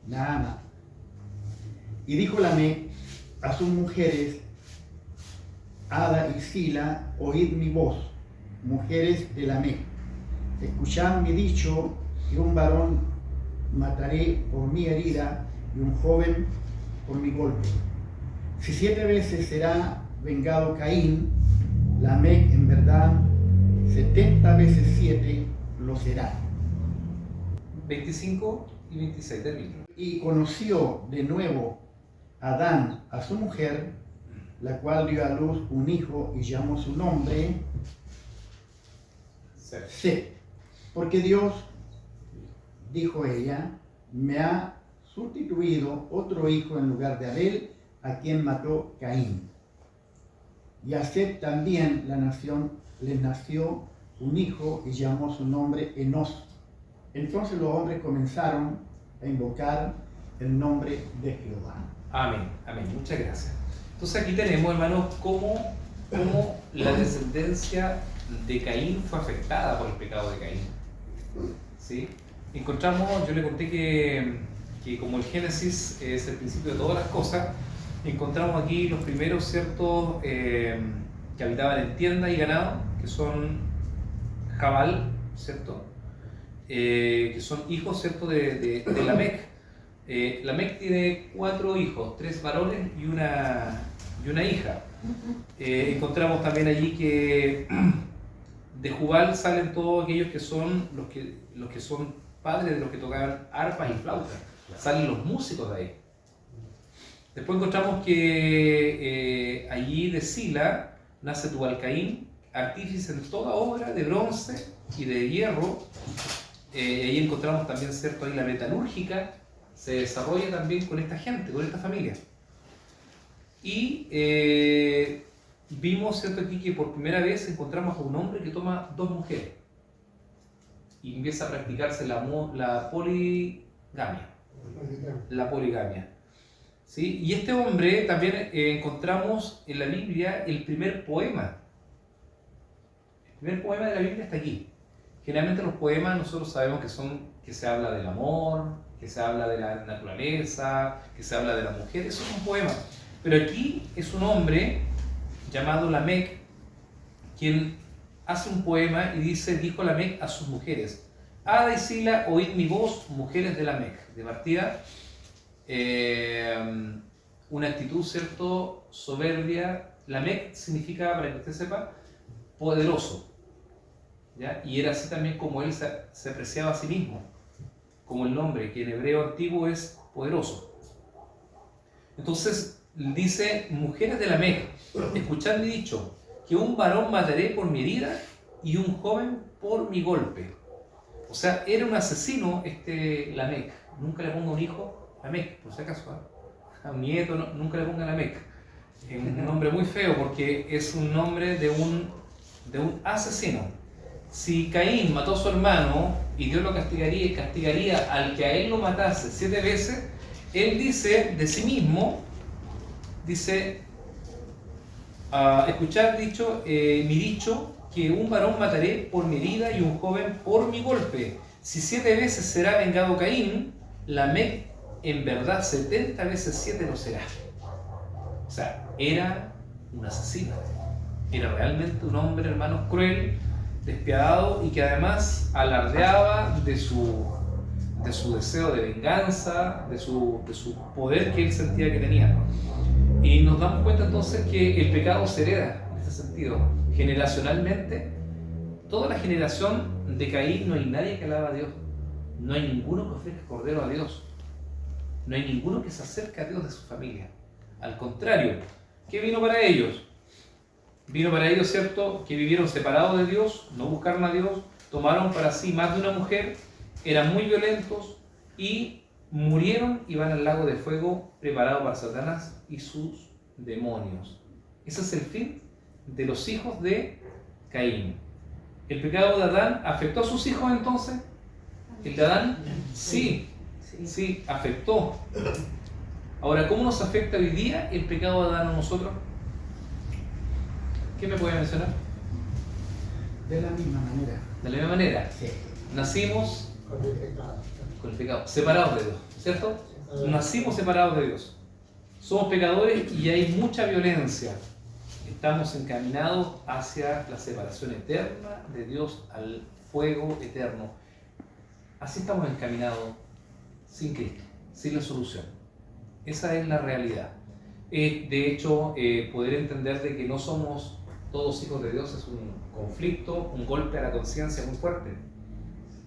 Nada. Y dijo Lamec a sus mujeres, Ada y Sila, oíd mi voz, mujeres de Lamec. Escuchad mi dicho, que un varón mataré por mi herida y un joven por mi golpe. Si 7 veces será vengado Caín, Lamec en verdad 70 veces 7 lo será. 25 y 26 del libro. Y conoció de nuevo Adán a su mujer, la cual dio a luz un hijo y llamó su nombre Set. Porque Dios, dijo ella, me ha sustituido otro hijo en lugar de Abel, a quien mató Caín. Y a Set también le nació un hijo y llamó su nombre Enos. Entonces los hombres comenzaron a invocar el nombre de Jehová. Amén, amén, muchas gracias. Entonces aquí tenemos, hermanos, cómo la descendencia de Caín fue afectada por el pecado de Caín. ¿Sí? Encontramos, yo le conté que como el Génesis es el principio de todas las cosas, encontramos aquí los primeros ciertos que habitaban en tiendas y ganado, que son Jabal, ¿cierto? Que son hijos, ¿cierto? de Lamec. Lamec tiene 4 hijos, 3 varones y una hija. Encontramos también allí que de Jubal salen todos aquellos que son los que son padres de los que tocaban arpas y flautas. Salen los músicos de ahí. Después encontramos que allí de Sila nace Tubal-Caín, artífice en toda obra de bronce y de hierro. Ahí encontramos también, ¿cierto? Ahí la metalúrgica se desarrolla también con esta gente, con esta familia. Y vimos, ¿cierto? Aquí que por primera vez encontramos a un hombre que toma 2 mujeres y empieza a practicarse la poligamia. La poligamia. ¿Sí? Y este hombre también encontramos en la Biblia el primer poema. El primer poema de la Biblia está aquí. Generalmente los poemas nosotros sabemos que se habla del amor, que se habla de la naturaleza, que se habla de la mujer, eso es un poema. Pero aquí es un hombre llamado Lamec quien hace un poema y dice, dijo Lamec a sus mujeres, Ada y Sila, oíd mi voz, mujeres de Lamec. De partida, una actitud, ¿cierto? Soberbia. Lamec significa, para que usted sepa, poderoso. ¿Ya? Y era así también como él se apreciaba a sí mismo, como el nombre, que en hebreo antiguo es poderoso. Entonces dice, mujeres de Lamec, escuchad mi dicho, que un varón mataré por mi herida y un joven por mi golpe. O sea, era un asesino Lamec. Nunca le ponga un hijo Lamec, por si acaso. A un nieto nunca le ponga Lamec. Es un nombre muy feo porque es un nombre de un asesino. Si Caín mató a su hermano y Dios lo castigaría y castigaría al que a él lo matase 7 veces, él dice de sí mismo, dice, escuchad dicho, mi dicho, que un varón mataré por mi herida y un joven por mi golpe. Si 7 veces será vengado Caín, Lamec en verdad 70 veces 7 lo será. O sea, era un asesino. Era realmente un hombre, hermanos, cruel, despiadado y que además alardeaba de su deseo de venganza, de su poder que él sentía que tenía. Y nos damos cuenta entonces que el pecado se hereda en ese sentido. Generacionalmente, toda la generación de Caín no hay nadie que alaba a Dios. No hay ninguno que ofrezca cordero a Dios. No hay ninguno que se acerque a Dios de su familia. Al contrario, ¿qué vino para ellos? Vino para ellos, ¿cierto?, que vivieron separados de Dios, no buscaron a Dios, tomaron para sí más de una mujer, eran muy violentos y murieron y van al lago de fuego preparado para Satanás y sus demonios. Ese es el fin de los hijos de Caín. ¿El pecado de Adán afectó a sus hijos entonces? ¿El de Adán? Sí, afectó. Ahora, ¿cómo nos afecta hoy día el pecado de Adán a nosotros? ¿Qué me puede mencionar? De la misma manera. De la misma manera. Sí. Nacimos Con el pecado. con el pecado, separados de Dios, ¿cierto? Nacimos separados de Dios. Somos pecadores y hay mucha violencia. Estamos encaminados hacia la separación eterna de Dios, al fuego eterno. Así estamos encaminados sin Cristo, sin la solución. Esa es la realidad. De hecho, poder entender de que no somos todos hijos de Dios es un conflicto, un golpe a la conciencia muy fuerte.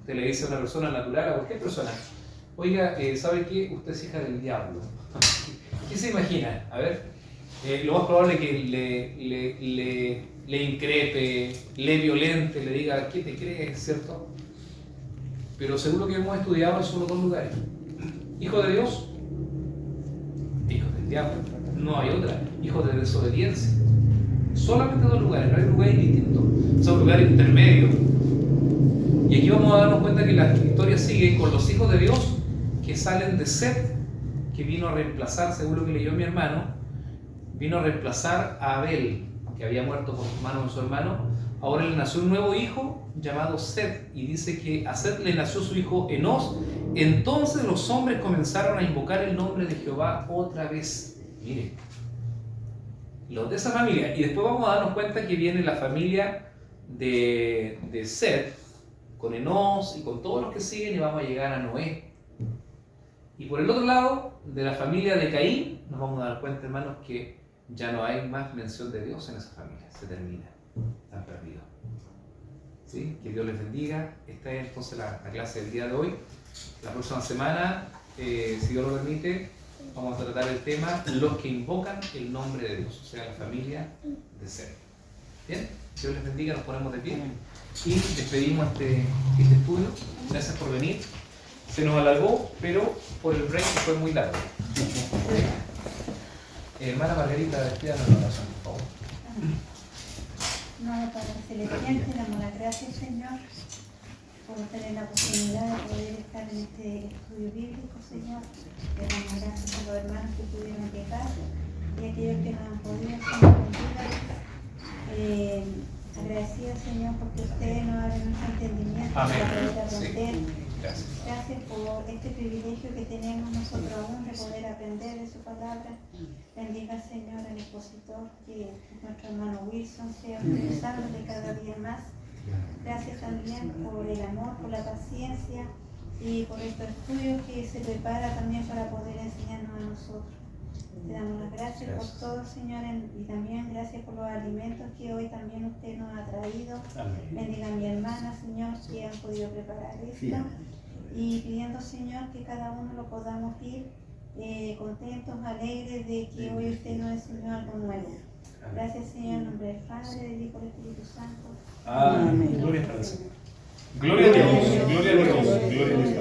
Usted le dice a una persona natural, a cualquier persona, oiga, ¿sabe qué? Usted es hija del diablo. ¿Qué se imagina? A ver, lo más probable es que le increpe, le violente, le diga, ¿qué te crees? ¿Cierto? Pero según lo que hemos estudiado, es solo dos lugares. Hijos de Dios, hijos del diablo. No hay otra. Hijos de desobediencia. Solamente dos lugares, no hay lugares distintos. Son lugares intermedios. Y aquí vamos a darnos cuenta que la historia sigue con los hijos de Dios que salen de Set, que vino a reemplazar, según lo que leyó mi hermano, vino a reemplazar a Abel, que había muerto por mano de su hermano. Ahora le nació un nuevo hijo llamado Set, y dice que a Set le nació su hijo Enos. Entonces los hombres comenzaron a invocar el nombre de Jehová otra vez. Mire, los de esa familia. Y después vamos a darnos cuenta que viene la familia de Set, con Enos y con todos los que siguen, y vamos a llegar a Noé. Y por el otro lado, de la familia de Caín, nos vamos a dar cuenta, hermanos, que ya no hay más mención de Dios en esa familia. Se termina. Están perdidos. ¿Sí? Que Dios les bendiga. Esta es entonces la clase del día de hoy. La próxima semana, si Dios lo permite, vamos a tratar el tema los que invocan el nombre de Dios, o sea, la familia de Set. Bien, Dios les bendiga, nos ponemos de pie y despedimos este estudio. Gracias por venir. Se nos alargó, pero por el break fue muy largo. Hermana Margarita, despídanos la oración, por favor. No, Padre Celestial, te damos las gracias, Señor, por tener la oportunidad de poder estar en este estudio bíblico, Señor. Te damos gracias a los hermanos que pudieron llegar y a aquellos que no han podido, Señor, agradecida, Señor, porque usted nos abre nuestro entendimiento para poder aprender. Sí. Gracias por este privilegio que tenemos nosotros aún de poder aprender de su palabra. Bendiga, Señor, al expositor, que nuestro hermano Wilson sea utilizándole cada día más. Gracias también por el amor, por la paciencia y por estos estudios que se prepara también para poder enseñarnos a nosotros. Te damos las gracias por todo, Señor, y también gracias por los alimentos que hoy también usted nos ha traído. Bendiga a mi hermana, Señor, que han podido preparar esto. Y pidiendo, Señor, que cada uno lo podamos ir contentos, alegres de que hoy usted nos enseñó algo nuevo. Gracias, Señor, en nombre del Padre, del Hijo y del Espíritu Santo. Amén. Gloria a Dios. Gloria a Dios. Gloria a Dios. Gloria a Dios.